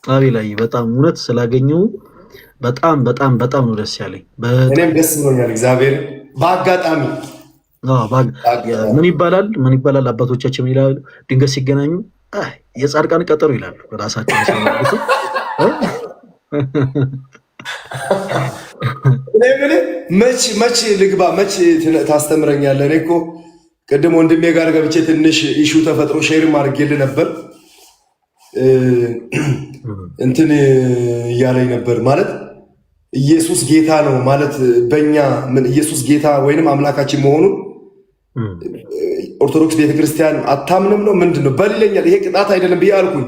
አቤላይ በጣም እውነት ስላገኘው በጣም በጣም በጣም ነው ደስ ያለኝ። እኔም ደስ ብሎኛል። እግዚአብሔር በአጋጣሚ ምን ይባላል አባቶቻችን ምን ይላሉ? ድንገት ሲገናኙ የጻድቃን ቀጠሮ ይላሉ ራሳቸው ሲያነሱ። መች ልግባ መች ታስተምረኛለህ? እኔ እኮ ቅድም ወንድሜ ጋር ገብቼ ትንሽ ኢሹ ተፈጥሮ ሼርም አድርጌልህ ነበር። እንትን እያለኝ ነበር ማለት ኢየሱስ ጌታ ነው ማለት በእኛ ኢየሱስ ጌታ ወይንም አምላካችን መሆኑን ኦርቶዶክስ ቤተክርስቲያን አታምንም ነው ምንድን ነው በል ይለኛል። ይሄ ቅጣት አይደለም ብዬ አልኩኝ።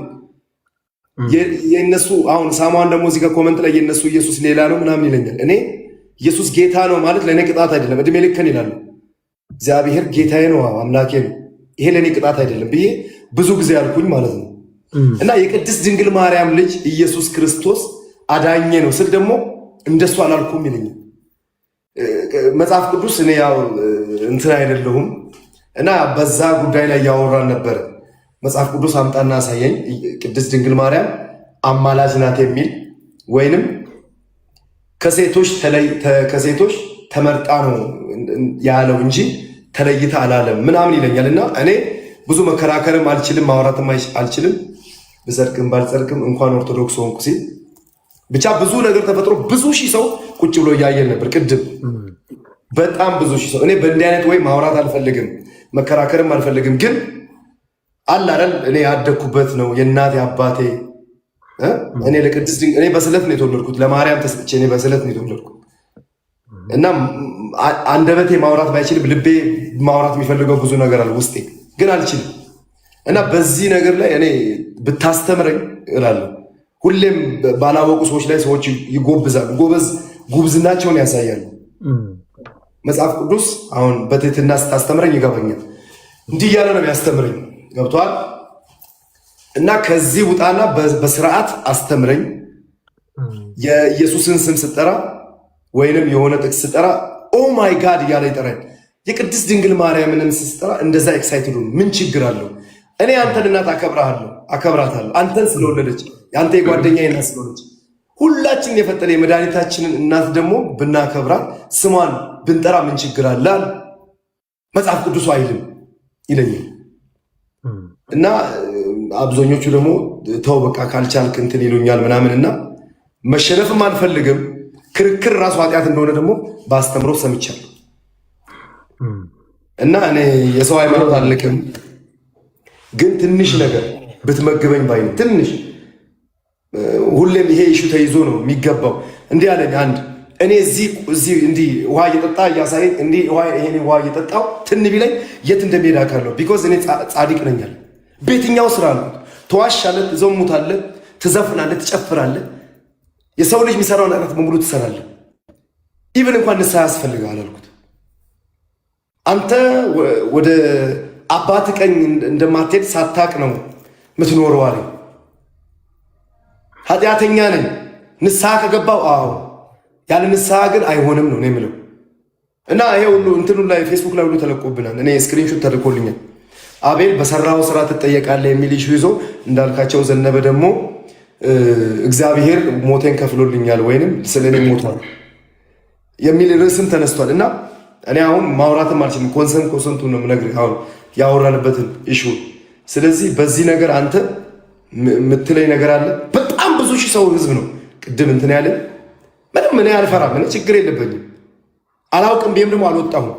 የእነሱ አሁን ሳማን ደግሞ እዚህ ጋር ኮመንት ላይ የእነሱ ኢየሱስ ሌላ ነው ምናምን ይለኛል። እኔ ኢየሱስ ጌታ ነው ማለት ለእኔ ቅጣት አይደለም፣ እድሜ ልክን ይላሉ። እግዚአብሔር ጌታዬ ነው አምላኬ ነው፣ ይሄ ለእኔ ቅጣት አይደለም ብዬ ብዙ ጊዜ አልኩኝ ማለት ነው። እና የቅድስት ድንግል ማርያም ልጅ ኢየሱስ ክርስቶስ አዳኜ ነው ስል ደግሞ እንደሱ አላልኩም ይለኛል መጽሐፍ ቅዱስ። እኔ ያው እንትን አይደለሁም እና በዛ ጉዳይ ላይ ያወራን ነበረ። መጽሐፍ ቅዱስ አምጣና አሳየኝ ቅድስት ድንግል ማርያም አማላጅ ናት የሚል ወይንም ከሴቶች ተመርጣ ነው ያለው እንጂ ተለይታ አላለም ምናምን ይለኛል። እና እኔ ብዙ መከራከርም አልችልም ማውራትም አልችልም። ብጸድቅም ባልጸድቅም እንኳን ኦርቶዶክስ ሆንኩ ሲል ብቻ ብዙ ነገር ተፈጥሮ ብዙ ሺህ ሰው ቁጭ ብሎ እያየን ነበር ቅድም። በጣም ብዙ ሺህ ሰው። እኔ በእንዲህ አይነት ወይ ማውራት አልፈልግም መከራከርም አልፈልግም። ግን አለ አይደል እኔ ያደግኩበት ነው የእናቴ አባቴ። እኔ ለቅድስት እኔ በስለት ነው የተወለድኩት፣ ለማርያም ተሰጥቼ እኔ በስለት ነው የተወለድኩት። እና አንደበቴ ማውራት ባይችልም ልቤ ማውራት የሚፈልገው ብዙ ነገር አለ ውስጤ፣ ግን አልችልም። እና በዚህ ነገር ላይ እኔ ብታስተምረኝ እላለሁ። ሁሌም ባላወቁ ሰዎች ላይ ሰዎች ይጎብዛሉ፣ ጉብዝናቸውን ያሳያሉ። መጽሐፍ ቅዱስ አሁን በትህትና ስታስተምረኝ ይገባኛል። እንዲህ እያለ ነው ያስተምረኝ፣ ገብቷል። እና ከዚህ ውጣና በስርዓት አስተምረኝ። የኢየሱስን ስም ስጠራ ወይንም የሆነ ጥቅስ ስጠራ ኦ ማይ ጋድ እያለ ይጠራኝ። የቅድስት ድንግል ማርያምንም ስጠራ እንደዛ ኤክሳይትድ ምን ችግር አለው? እኔ አንተን እናት አከብራታለሁ። አንተን ስለወለደች የአንተ የጓደኛ እናት ስለሆነች ሁላችን የፈጠረ የመድኃኒታችንን እናት ደግሞ ብናከብራት ስሟን ብንጠራ ምን ችግር አለ? መጽሐፍ ቅዱሱ አይልም ይለኛል። እና አብዛኞቹ ደግሞ ተው በቃ ካልቻልክ እንትን ይሉኛል ምናምን። እና መሸነፍም አንፈልግም። ክርክር ራሱ ኃጢአት እንደሆነ ደግሞ በአስተምሮ ሰምቻለሁ። እና እኔ የሰው ሃይማኖት አልልቅም፣ ግን ትንሽ ነገር ብትመግበኝ ባይ ትንሽ ሁሌም ይሄ ኢሹ ተይዞ ነው የሚገባው። እንዲህ አለኝ አንድ እኔ እዚህ እንዲህ ውሃ እየጠጣ እያሳየኝ እንዲህ ይሄን ውሃ እየጠጣው ትን ቢለኝ የት እንደሚሄድ አውቃለሁ። ቢኮዝ እኔ ጻድቅ ነኛል። በየትኛው ስራ ነው ተዋሻለህ፣ ትዘሙታለህ፣ ትዘፍናለህ፣ ትጨፍራለህ፣ የሰው ልጅ የሚሰራው ነገር በሙሉ ትሰራለህ። ኢቭን እንኳን ንስሐ ያስፈልጋል አልኩት። አንተ ወደ አባት ቀኝ እንደማትሄድ ሳታቅ ነው የምትኖረው አለኝ። ኃጢአተኛ ነኝ ንስሐ ከገባው አዎ፣ ያለ ንስሐ ግን አይሆንም ነው የምለው። እና ይሄ ሁሉ እንትኑ ላይ ፌስቡክ ላይ ሁሉ ተለቆብናል። እኔ ስክሪንሾት ተልኮልኛል። አቤል በሰራው ስራ ትጠየቃለህ የሚል ኢሹ ይዞ እንዳልካቸው ዘነበ ደግሞ እግዚአብሔር ሞቴን ከፍሎልኛል ወይንም ስለኔ ሞቷል የሚል ርዕስም ተነስቷል። እና እኔ አሁን ማውራትም አልችልም። ኮንሰንቱ ነው የምነግርህ አሁን ያወራንበትን ኢሹ። ስለዚህ በዚህ ነገር አንተ የምትለኝ ነገር አለ። በጣም ብዙ ሺህ ሰው ህዝብ ነው ቅድም እንትን ያለ ምንም እኔ አልፈራም። እኔ ችግር የለብኝም። አላውቅም ብዬም ደግሞ አልወጣሁም።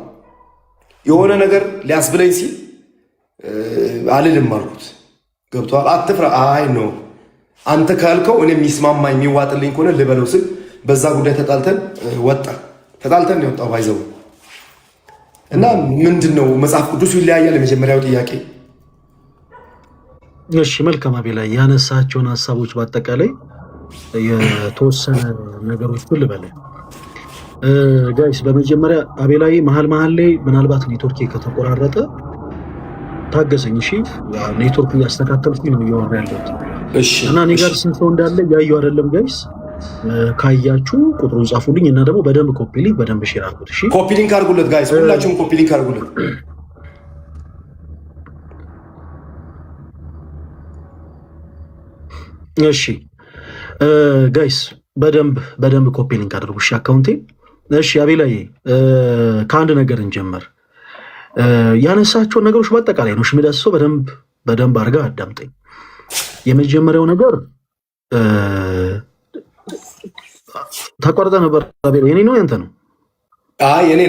የሆነ ነገር ሊያስብለኝ ሲል አልልም አልኩት። ገብቶሃል? አትፍራ። አይ ነው አንተ ካልከው እኔ የሚስማማኝ የሚዋጥልኝ ከሆነ ልበለው ስል በዛ ጉዳይ ተጣልተን የወጣው ባይዘው። እና ምንድን ነው መጽሐፍ ቅዱሱ ይለያያል? የመጀመሪያው ጥያቄ። እሺ መልካም አቤላይ ያነሳቸውን ሀሳቦች በአጠቃላይ የተወሰነ ነገሮች ልበል ጋይስ። በመጀመሪያ አቤላይ መሀል ላይ ምናልባት ኔትወርክ ከተቆራረጠ ታገሰኝ እሺ። ኔትወርክ እያስተካከልኩኝ ነው እያወራ ያለሁት። እና እኔ ጋር ስንት ሰው እንዳለ እያየሁ አይደለም ጋይስ። ካያችሁ ቁጥሩን ጻፉልኝ እና ደግሞ በደንብ ኮፒ ሊንክ በደንብ ሼር አድርጉት። እሺ ኮፒ ሊንክ አድርጉለት ጋይስ፣ ሁላችሁም ኮፒ ሊንክ አድርጉለት። እሺ ጋይስ በደንብ ኮፒ ሊንክ አድርጉ እሺ አካውንቴ። እሺ አቤላዬ ከአንድ ነገር እንጀምር። ያነሳቸውን ነገሮች በአጠቃላይ ነው የሚዳስሰው። በደንብ አድርጋ አዳምጠኝ። የመጀመሪያው ነገር ተቋርጠ ነበር አቤላ። የኔ ነው ያንተ ነው? የኔ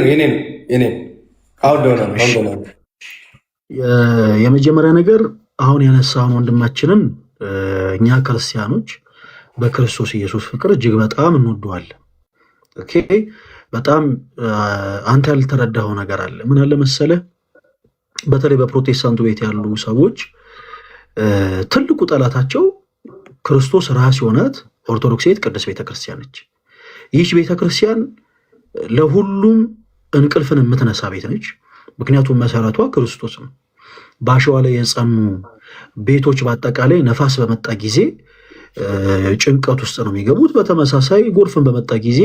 ነው። አሁን ደውና የመጀመሪያ ነገር አሁን ያነሳውን ወንድማችንን እኛ ክርስቲያኖች በክርስቶስ ኢየሱስ ፍቅር እጅግ በጣም እንወደዋለን። ኦኬ በጣም አንተ ያልተረዳኸው ነገር አለ። ምን አለ መሰለህ? በተለይ በፕሮቴስታንቱ ቤት ያሉ ሰዎች ትልቁ ጠላታቸው ክርስቶስ ራስ የሆናት ኦርቶዶክሳዊት ቅድስት ቤተክርስቲያን ነች። ይህች ቤተክርስቲያን ለሁሉም እንቅልፍን የምትነሳ ቤት ነች። ምክንያቱም መሰረቷ ክርስቶስ ነው። በአሸዋ ላይ የጸኑ ቤቶች በአጠቃላይ ነፋስ በመጣ ጊዜ ጭንቀት ውስጥ ነው የሚገቡት። በተመሳሳይ ጎርፍን በመጣ ጊዜ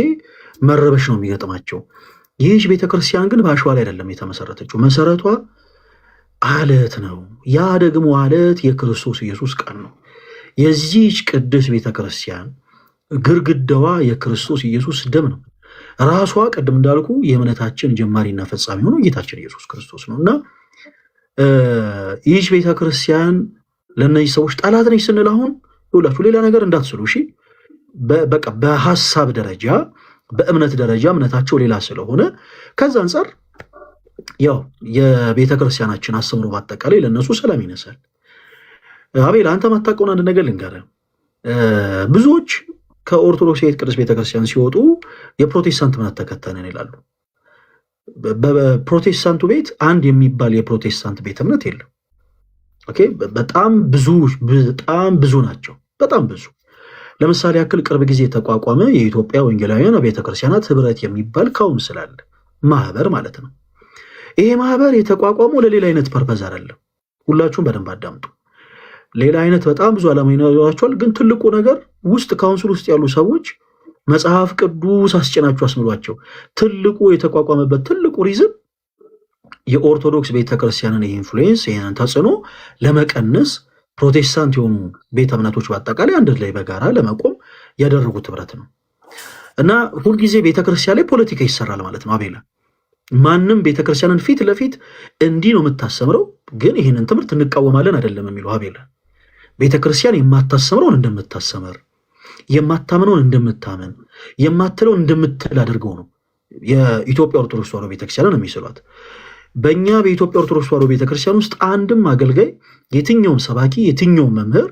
መረበሽ ነው የሚገጥማቸው። ይህች ቤተክርስቲያን ግን በአሸዋ ላይ አይደለም የተመሰረተችው። መሰረቷ አለት ነው። ያ ደግሞ አለት የክርስቶስ ኢየሱስ ቃል ነው። የዚህች ቅድስት ቤተክርስቲያን ግርግዳዋ የክርስቶስ ኢየሱስ ደም ነው። ራሷ ቅድም እንዳልኩ የእምነታችን ጀማሪና ፈጻሚ ሆኖ ጌታችን ኢየሱስ ክርስቶስ ነው። እና ይህች ቤተክርስቲያን ለእነዚህ ሰዎች ጠላት ነች ስንል አሁን ይኸውላችሁ ሌላ ነገር እንዳትስሉ እሺ። በቃ በሀሳብ ደረጃ በእምነት ደረጃ እምነታቸው ሌላ ስለሆነ ከዛ አንጻር ያው የቤተክርስቲያናችን አስተምሮ በአጠቃላይ ለእነሱ ሰላም ይነሳል። አቤል አንተ ማታውቀውን አንድ ነገር ልንገርህ። ብዙዎች ከኦርቶዶክሳዊት ቅድስት ቤተክርስቲያን ሲወጡ የፕሮቴስታንት እምነት ተከታይ ነን ይላሉ። በፕሮቴስታንቱ ቤት አንድ የሚባል የፕሮቴስታንት ቤተ እምነት የለም። ኦኬ በጣም ብዙ ናቸው። በጣም ብዙ። ለምሳሌ ያክል ቅርብ ጊዜ የተቋቋመ የኢትዮጵያ ወንጌላውያን ቤተክርስቲያናት ህብረት የሚባል ካውንስል አለ፣ ማህበር ማለት ነው። ይሄ ማህበር የተቋቋመው ለሌላ አይነት ፐርፐዝ አይደለም። ሁላችሁም በደንብ አዳምጡ። ሌላ አይነት በጣም ብዙ ዓላማ ይኖራቸዋል። ግን ትልቁ ነገር ውስጥ ካውንስል ውስጥ ያሉ ሰዎች መጽሐፍ ቅዱስ አስጭናችሁ አስምሏቸው። ትልቁ የተቋቋመበት ትልቁ ሪዝን የኦርቶዶክስ ቤተክርስቲያንን ኢንፍሉዌንስ ይህንን ተጽዕኖ ለመቀነስ ፕሮቴስታንት የሆኑ ቤተ እምነቶች በአጠቃላይ አንድ ላይ በጋራ ለመቆም ያደረጉት ህብረት ነው። እና ሁልጊዜ ቤተክርስቲያን ላይ ፖለቲካ ይሰራል ማለት ነው። አቤላ ማንም ቤተክርስቲያንን ፊት ለፊት እንዲህ ነው የምታስተምረው፣ ግን ይህንን ትምህርት እንቃወማለን አይደለም የሚለው አቤላ። ቤተክርስቲያን የማታስተምረውን እንደምታስተምር፣ የማታምነውን እንደምታመን፣ የማትለውን እንደምትል አድርገው ነው የኢትዮጵያ ኦርቶዶክስ ተዋሕዶ ቤተክርስቲያንን የሚስሏት። በእኛ በኢትዮጵያ ኦርቶዶክስ ተዋሕዶ ቤተክርስቲያን ውስጥ አንድም አገልጋይ፣ የትኛውም ሰባኪ፣ የትኛውም መምህር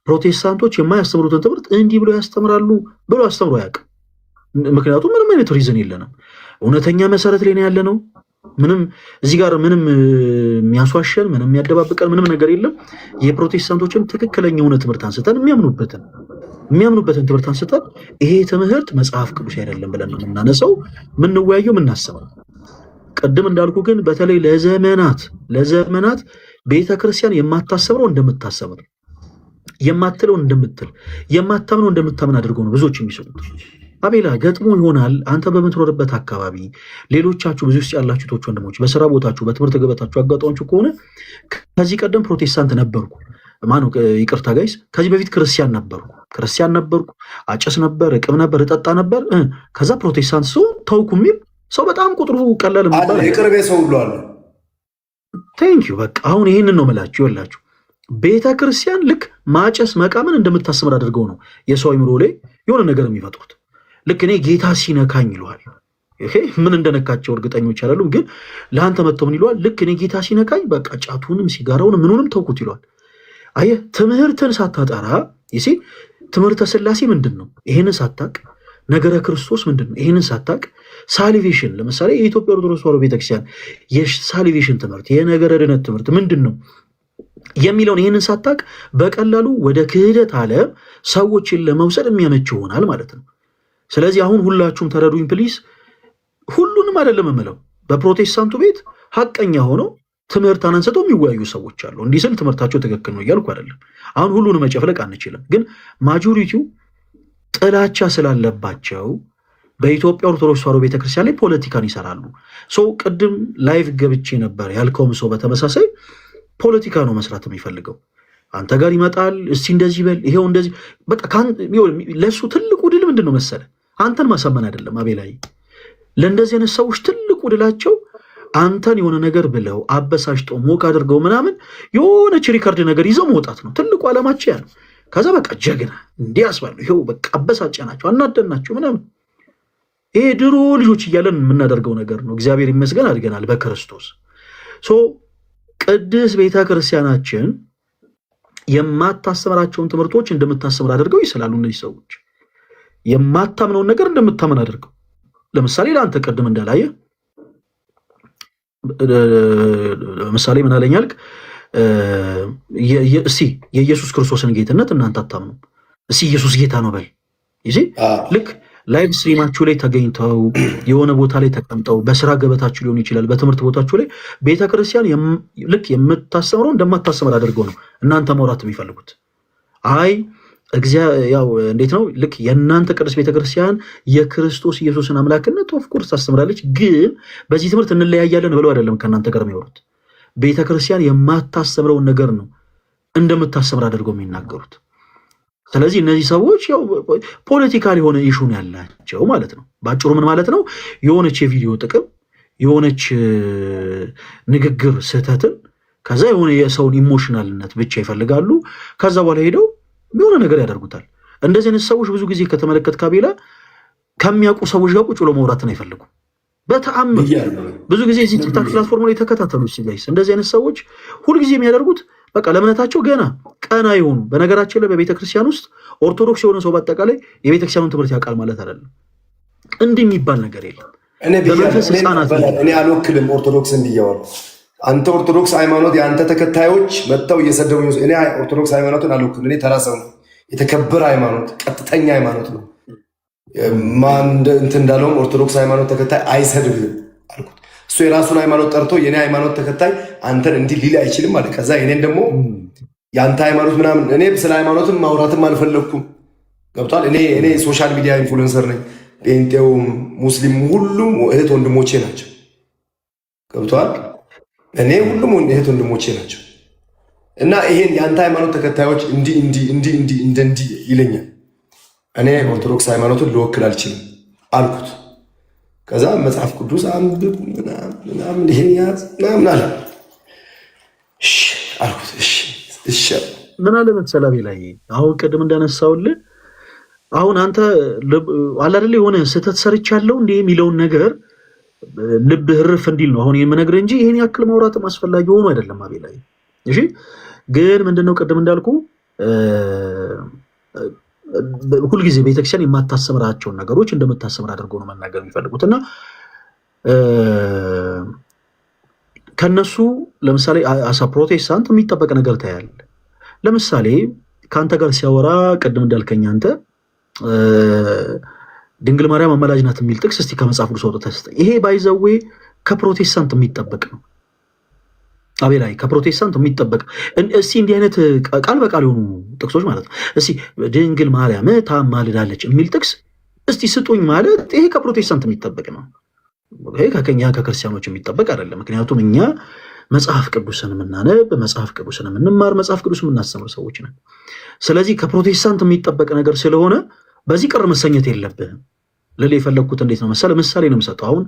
ፕሮቴስታንቶች የማያስተምሩትን ትምህርት እንዲህ ብሎ ያስተምራሉ ብሎ አስተምሮ አያውቅም። ምክንያቱም ምንም አይነት ሪዝን የለንም። እውነተኛ መሰረት ላይ ነው ያለ ነው። ምንም እዚህ ጋር ምንም የሚያስዋሸን ምንም የሚያደባብቀን ምንም ነገር የለም። የፕሮቴስታንቶችን ትክክለኛ የሆነ ትምህርት አንስተን የሚያምኑበትን ትምህርት አንስተን ይሄ ትምህርት መጽሐፍ ቅዱስ አይደለም ብለን ነው የምናነሳው፣ የምንወያየው፣ የምናስበው። ቅድም እንዳልኩ ግን በተለይ ለዘመናት ቤተክርስቲያን የማታሰብረው እንደምታሰብር፣ የማትለው እንደምትል፣ የማታምነው እንደምታምን አድርገው ነው ብዙዎች የሚስሉት። አቤላ ገጥሞ ይሆናል አንተ በምትኖርበት አካባቢ ሌሎቻችሁ ብዙ ውስጥ ያላችሁ ቶች ወንድሞች በስራ ቦታችሁ በትምህርት ገበታችሁ አጋጣሚዎች ከሆነ ከዚህ ቀደም ፕሮቴስታንት ነበርኩ ይቅርታ ጋይስ፣ ከዚህ በፊት ክርስቲያን ነበርኩ፣ አጨስ ነበር፣ እቅም ነበር፣ እጠጣ ነበር፣ ከዛ ፕሮቴስታንት ሰው ተውኩ የሚል ሰው በጣም ቁጥሩ ቀላል የሚባል የቅርቤ ሰው ሁሉ አለ። ቴንኪዩ። በቃ አሁን ይህንን ነው የምላችሁ። ይኸውላችሁ ቤተ ክርስቲያን ልክ ማጨስ መቃምን እንደምታስተምር አድርገው ነው የሰው አይምሮ ላይ የሆነ ነገር የሚፈጥሩት። ልክ እኔ ጌታ ሲነካኝ ይለዋል። ምን እንደነካቸው እርግጠኞች አይደሉም፣ ግን ለአንተ መጥተው ምን ይለዋል? ልክ እኔ ጌታ ሲነካኝ በቃ ጫቱንም ሲጋራውንም ምኑንም ተውኩት ይለዋል። አየህ ትምህርትን ሳታጠራ ይሲ ትምህርተ ሥላሴ ምንድን ነው ይሄንን ሳታቅ፣ ነገረ ክርስቶስ ምንድን ነው ይሄንን ሳታቅ፣ ሳሊቬሽን ለምሳሌ የኢትዮጵያ ኦርቶዶክስ ተዋሕዶ ቤተክርስቲያን የሳሊቬሽን ትምህርት የነገረ ድነት ትምህርት ምንድን ነው የሚለውን ይህንን ሳታቅ በቀላሉ ወደ ክህደት ዓለም ሰዎችን ለመውሰድ የሚያመች ይሆናል ማለት ነው። ስለዚህ አሁን ሁላችሁም ተረዱኝ ፕሊስ። ሁሉንም አይደለም የምለው፣ በፕሮቴስታንቱ ቤት ሀቀኛ ሆነው ትምህርት አንስተው የሚወያዩ ሰዎች አሉ። እንዲህ ስል ትምህርታቸው ትክክል ነው እያልኩ አይደለም። አሁን ሁሉንም መጨፍለቅ አንችልም፣ ግን ማጆሪቲው ጥላቻ ስላለባቸው በኢትዮጵያ ኦርቶዶክስ ተዋሕዶ ቤተክርስቲያን ላይ ፖለቲካን ይሰራሉ። ሰው ቅድም ላይቭ ገብቼ ነበር ያልከውም ሰው በተመሳሳይ ፖለቲካ ነው መስራት የሚፈልገው። አንተ ጋር ይመጣል። እስቲ እንደዚህ በል፣ ይሄው እንደዚህ በቃ ለሱ ትልቁ ድል ምንድነው መሰለ? አንተን ማሳመን አይደለም አቤላይ። ለእንደዚህ አይነት ሰዎች ትልቁ ድላቸው አንተን የሆነ ነገር ብለው አበሳጭተው ሞቅ አድርገው ምናምን የሆነች ሪከርድ ነገር ይዘው መውጣት ነው ትልቁ ዓላማቸው ያ ነው። ከዛ በቃ ጀግና እንዲህ ያስባሉ። ይሄው በቃ አበሳጫ ናቸው፣ አናደናቸው ምናምን። ይሄ ድሮ ልጆች እያለን የምናደርገው ነገር ነው። እግዚአብሔር ይመስገን አድገናል በክርስቶስ። ቅድስት ቤተ ክርስቲያናችን የማታስተምራቸውን ትምህርቶች እንደምታስተምር አድርገው ይስላሉ። እነዚህ ሰዎች የማታምነውን ነገር እንደምታምን አድርገው። ለምሳሌ ለአንተ ቅድም እንዳላየ ለምሳሌ ምን አለኝ አልክ? እስቲ የኢየሱስ ክርስቶስን ጌትነት እናንተ አታምኑ፣ እስቲ ኢየሱስ ጌታ ነው በል። ልክ ላይቭ ስትሪማችሁ ላይ ተገኝተው የሆነ ቦታ ላይ ተቀምጠው በስራ ገበታችሁ ሊሆን ይችላል፣ በትምህርት ቦታችሁ ላይ ቤተክርስቲያን ልክ የምታስተምረው እንደማታስተምር አድርገው ነው እናንተ ማውራት የሚፈልጉት። አይ ያው እንዴት ነው ልክ የእናንተ ቅዱስ ቤተክርስቲያን የክርስቶስ ኢየሱስን አምላክነት ኦፍኮርስ ታስተምራለች፣ ግን በዚህ ትምህርት እንለያያለን ብለው አይደለም ከእናንተ ጋር የሚወሩት። ቤተክርስቲያን የማታስተምረውን ነገር ነው እንደምታስተምር አድርገው የሚናገሩት። ስለዚህ እነዚህ ሰዎች ያው ፖለቲካል የሆነ ኢሹን ያላቸው ማለት ነው። ባጭሩ ምን ማለት ነው? የሆነች የቪዲዮ ጥቅም፣ የሆነች ንግግር ስህተትን፣ ከዛ የሆነ የሰውን ኢሞሽናልነት ብቻ ይፈልጋሉ። ከዛ በኋላ ሄደው የሆነ ነገር ያደርጉታል። እንደዚህ አይነት ሰዎች ብዙ ጊዜ ከተመለከት ካቤላ ከሚያውቁ ሰዎች ጋር ቁጭ ብሎ ማውራትን አይፈልጉም። በተአምር ብዙ ጊዜ እዚህ ቲክታክ ፕላትፎርም ላይ ተከታተሉ ጋይስ። እንደዚህ አይነት ሰዎች ሁልጊዜ የሚያደርጉት በቃ ለእምነታቸው ገና ቀና የሆኑ በነገራችን ላይ በቤተክርስቲያን ውስጥ ኦርቶዶክስ የሆነ ሰው በአጠቃላይ የቤተክርስቲያኑን ትምህርት ያውቃል ማለት አይደለም። እንዲህ የሚባል ነገር የለም። እኔ አልወክልም ኦርቶዶክስን ብያዋል። አንተ ኦርቶዶክስ ሃይማኖት የአንተ ተከታዮች መጥተው እየሰደቡ እኔ ኦርቶዶክስ ሃይማኖትን አልወክልም። እኔ ተራ ሰው ነው። የተከበረ ሃይማኖት፣ ቀጥተኛ ሃይማኖት ነው። ማን እንትን እንዳለውም ኦርቶዶክስ ሃይማኖት ተከታይ አይሰድብም አልኩት። እሱ የራሱን ሃይማኖት ጠርቶ የኔ ሃይማኖት ተከታይ አንተን እንዲህ ሊል አይችልም አለ። ከዛ የኔን ደግሞ የአንተ ሃይማኖት ምናምን እኔ ስለ ሃይማኖትም ማውራትም አልፈለግኩም። ገብቷል። እኔ ሶሻል ሚዲያ ኢንፍሉዌንሰር ነኝ። ጴንጤውም ሙስሊም ሁሉም እህት ወንድሞቼ ናቸው። ገብቷል። እኔ ሁሉም እህት ወንድሞቼ ናቸው እና ይሄን የአንተ ሃይማኖት ተከታዮች እንዲህ ይለኛል። እኔ ኦርቶዶክስ ሃይማኖትን ልወክል አልችልም አልኩት። ከዛ መጽሐፍ ቅዱስ አንብብ ምናምን ይሄን ያዝ ምናምን አለ። እሺ አልኩት። እሺ ምን አለ መሰላቤ ላይ አሁን ቅድም እንዳነሳውልህ አሁን አንተ አለ አይደል የሆነ ስህተት ሰርቻለሁ እንዴ የሚለውን ነገር ልብ ህርፍ እንዲል ነው አሁን የምነግርህ እንጂ ይሄን ያክል ማውራትም አስፈላጊ ሆኖ አይደለም አቤ ላይ። እሺ ግን ምንድነው ቅድም እንዳልኩ ሁልጊዜ ቤተክርስቲያን የማታስተምራቸውን ነገሮች እንደምታስተምር አድርገው ነው መናገር የሚፈልጉት እና ከነሱ ለምሳሌ አሳ ፕሮቴስታንት የሚጠበቅ ነገር ታያል። ለምሳሌ ከአንተ ጋር ሲያወራ ቅድም እንዳልከኝ አንተ ድንግል ማርያም አማላጅ ናት የሚል ጥቅስ እስቲ ከመጽሐፍ ቅዱስ አውጥተህ ስጠኝ። ይሄ ባይዘዌ ከፕሮቴስታንት የሚጠበቅ ነው አቤላይ፣ ከፕሮቴስታንት የሚጠበቅ እስቲ እንዲህ አይነት ቃል በቃል የሆኑ ጥቅሶች ማለት ነው። እስቲ ድንግል ማርያም ታማልዳለች የሚል ጥቅስ እስቲ ስጡኝ ማለት ይሄ ከፕሮቴስታንት የሚጠበቅ ነው። ይሄ ከኛ ከክርስቲያኖች የሚጠበቅ አይደለም። ምክንያቱም እኛ መጽሐፍ ቅዱስን የምናነብ፣ መጽሐፍ ቅዱስን የምንማር፣ መጽሐፍ ቅዱስ የምናስተምር ሰዎች ነን። ስለዚህ ከፕሮቴስታንት የሚጠበቅ ነገር ስለሆነ በዚህ ቅር መሰኘት የለብህም። ልል የፈለግኩት እንዴት ነው መሰለ፣ ምሳሌ ነው የምሰጠው። አሁን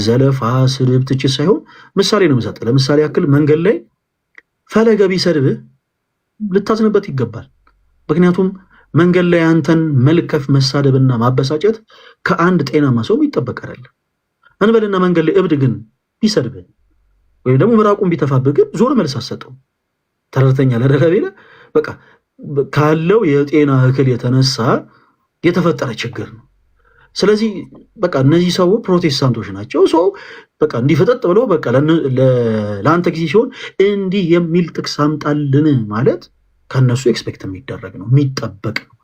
ዘለፋ፣ ስድብ፣ ትችት ሳይሆን ምሳሌ ነው የምሰጠው። ለምሳሌ ያክል መንገድ ላይ ፈለገ ቢሰድብህ ልታዝንበት ይገባል። ምክንያቱም መንገድ ላይ አንተን መልከፍ፣ መሳደብና ማበሳጨት ከአንድ ጤናማ ሰው ይጠበቅ አይደለም። እንበልና መንገድ ላይ እብድ ግን ቢሰድብህ ወይም ደግሞ ምራቁን ቢተፋብህ ግን ዞር መልስ አትሰጠው። ተረድተኛል አይደል? በቃ ካለው የጤና እክል የተነሳ የተፈጠረ ችግር ነው። ስለዚህ በቃ እነዚህ ሰው ፕሮቴስታንቶች ናቸው። ሰው በቃ እንዲፈጠጥ ብሎ በቃ ለአንተ ጊዜ ሲሆን እንዲህ የሚል ጥቅስ አምጣልን ማለት ከነሱ ኤክስፔክት የሚደረግ ነው፣ የሚጠበቅ ነው።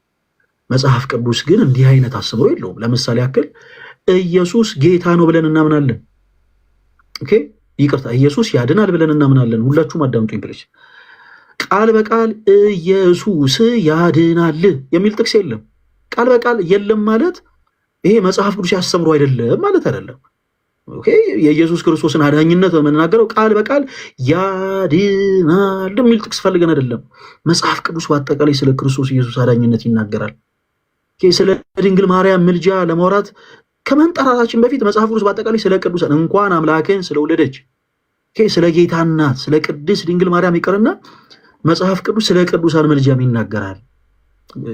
መጽሐፍ ቅዱስ ግን እንዲህ አይነት አስተምሮ የለውም። ለምሳሌ ያክል ኢየሱስ ጌታ ነው ብለን እናምናለን። ኦኬ ይቅርታ፣ ኢየሱስ ያድናል ብለን እናምናለን። ሁላችሁም አዳምጡኝ ብለሽ ቃል በቃል ኢየሱስ ያድናል የሚል ጥቅስ የለም። ቃል በቃል የለም ማለት ይሄ መጽሐፍ ቅዱስ ያስተምሩ አይደለም ማለት አይደለም። ኦኬ የኢየሱስ ክርስቶስን አዳኝነት በመናገረው ቃል በቃል ያድናል የሚል ጥቅስ ፈልገን አይደለም። መጽሐፍ ቅዱስ በአጠቃላይ ስለ ክርስቶስ ኢየሱስ አዳኝነት ይናገራል። ስለ ድንግል ማርያም ምልጃ ለማውራት ከመንጠራራችን በፊት መጽሐፍ ቅዱስ በአጠቃላይ ስለ ቅዱሳን እንኳን አምላክን ስለወለደች ስለ ጌታ እናት ስለ ቅድስት ድንግል ማርያም ይቅርና መጽሐፍ ቅዱስ ስለ ቅዱሳን ምልጃም ይናገራል።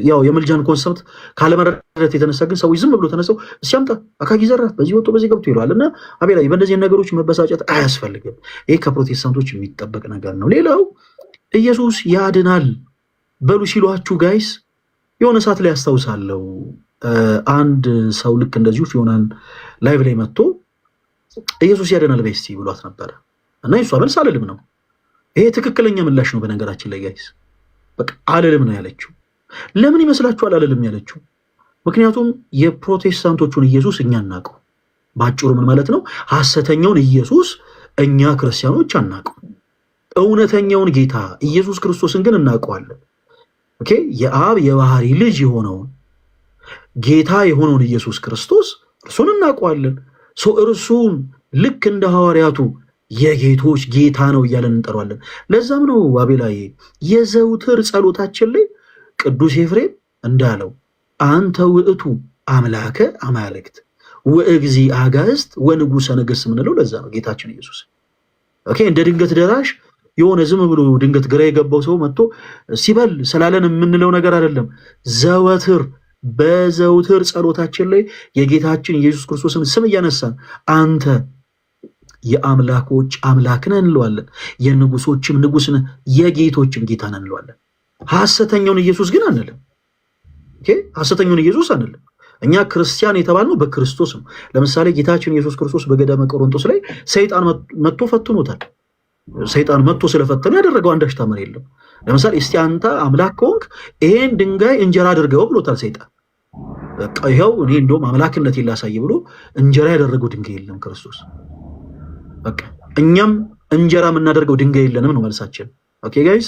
ያው የምልጃን ኮንሰፕት ካለመረዳት የተነሳ ግን ሰዎች ዝም ብሎ ተነስተው ሲያምጣ አካኪ ዘራፍ በዚህ ወጥቶ በዚህ ገብቶ ይሏል። እና አቤላ በእነዚህ ነገሮች መበሳጨት አያስፈልግም። ይሄ ከፕሮቴስታንቶች የሚጠበቅ ነገር ነው። ሌላው ኢየሱስ ያድናል በሉ ሲሏችሁ ጋይስ የሆነ ሰዓት ላይ ያስታውሳለሁ አንድ ሰው ልክ እንደዚሁ ፊዮናን ላይቭ ላይ መጥቶ ኢየሱስ ያድናል በስቲ ብሏት ነበረ እና እሷ መልስ አልልም ነው። ይሄ ትክክለኛ ምላሽ ነው። በነገራችን ላይ ጋይስ በቃ አልልም ነው ያለችው። ለምን ይመስላችኋል አልልም ያለችው? ምክንያቱም የፕሮቴስታንቶቹን ኢየሱስ እኛ እናውቀው። ባጭሩ ምን ማለት ነው? ሐሰተኛውን ኢየሱስ እኛ ክርስቲያኖች አናውቀው። እውነተኛውን ጌታ ኢየሱስ ክርስቶስን ግን እናውቀዋለን። ኦኬ የአብ የባህሪ ልጅ የሆነውን ጌታ የሆነውን ኢየሱስ ክርስቶስ እርሱን እናውቀዋለን። እርሱን ልክ እንደ ሐዋርያቱ የጌቶች ጌታ ነው እያለን እንጠራዋለን። ለዛም ነው አቤላዬ የዘውትር ጸሎታችን ላይ ቅዱስ ኤፍሬም እንዳለው አንተ ውእቱ አምላከ አማልክት ወእግዚ አጋዕዝት ወንጉሰ ነገሥት የምንለው ለዛ ነው። ጌታችን ኢየሱስ ኦኬ እንደ ድንገት ደራሽ የሆነ ዝም ብሎ ድንገት ግራ የገባው ሰው መጥቶ ሲበል ስላለን የምንለው ነገር አይደለም። ዘወትር በዘውትር ጸሎታችን ላይ የጌታችን ኢየሱስ ክርስቶስን ስም እያነሳን አንተ የአምላኮች አምላክ ነህ እንለዋለን። የንጉሶችም ንጉስ ነህ፣ የጌቶችም ጌታ ነህ እንለዋለን። ሐሰተኛውን ኢየሱስ ግን አንልም። ኦኬ ሐሰተኛውን ኢየሱስ አንልም። እኛ ክርስቲያን የተባልነው በክርስቶስ ነው። ለምሳሌ ጌታችን ኢየሱስ ክርስቶስ በገዳመ ቆሮንቶስ ላይ ሰይጣን መጥቶ ፈትኖታል። ሰይጣን መጥቶ ስለፈተነ ያደረገው አንዳች ታምር የለም። ለምሳሌ እስቲ አንተ አምላክ ከሆንክ ይሄን ድንጋይ እንጀራ አድርገው ብሎታል ሰይጣን። በቃ ይኸው እኔ እንደውም አምላክነት ላሳይ ብሎ እንጀራ ያደረገው ድንጋይ የለም ክርስቶስ። በቃ እኛም እንጀራ የምናደርገው ድንጋይ የለንም ነው መልሳችን። ኦኬ ጋይስ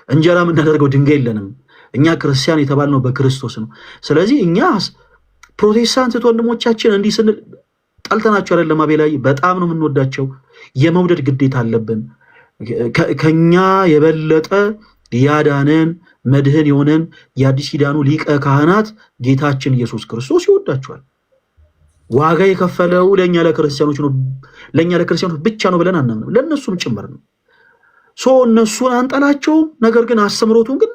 እንጀራ የምናደርገው ድንጋይ የለንም። እኛ ክርስቲያን የተባልነው በክርስቶስ ነው። ስለዚህ እኛ ፕሮቴስታንት ወንድሞቻችን እንዲህ ስንል ጠልተናቸው አይደለም። አቤላይ በጣም ነው የምንወዳቸው። የመውደድ ግዴታ አለብን። ከኛ የበለጠ ያዳነን መድህን የሆነን የአዲስ ኪዳኑ ሊቀ ካህናት ጌታችን ኢየሱስ ክርስቶስ ይወዳቸዋል። ዋጋ የከፈለው ለኛ ለክርስቲያኖች ነው፣ ለኛ ለክርስቲያኖች ብቻ ነው ብለን አናምንም፣ ለነሱም ጭምር ነው። እነሱን አንጠላቸውም፣ ነገር ግን አስተምሮቱን ግን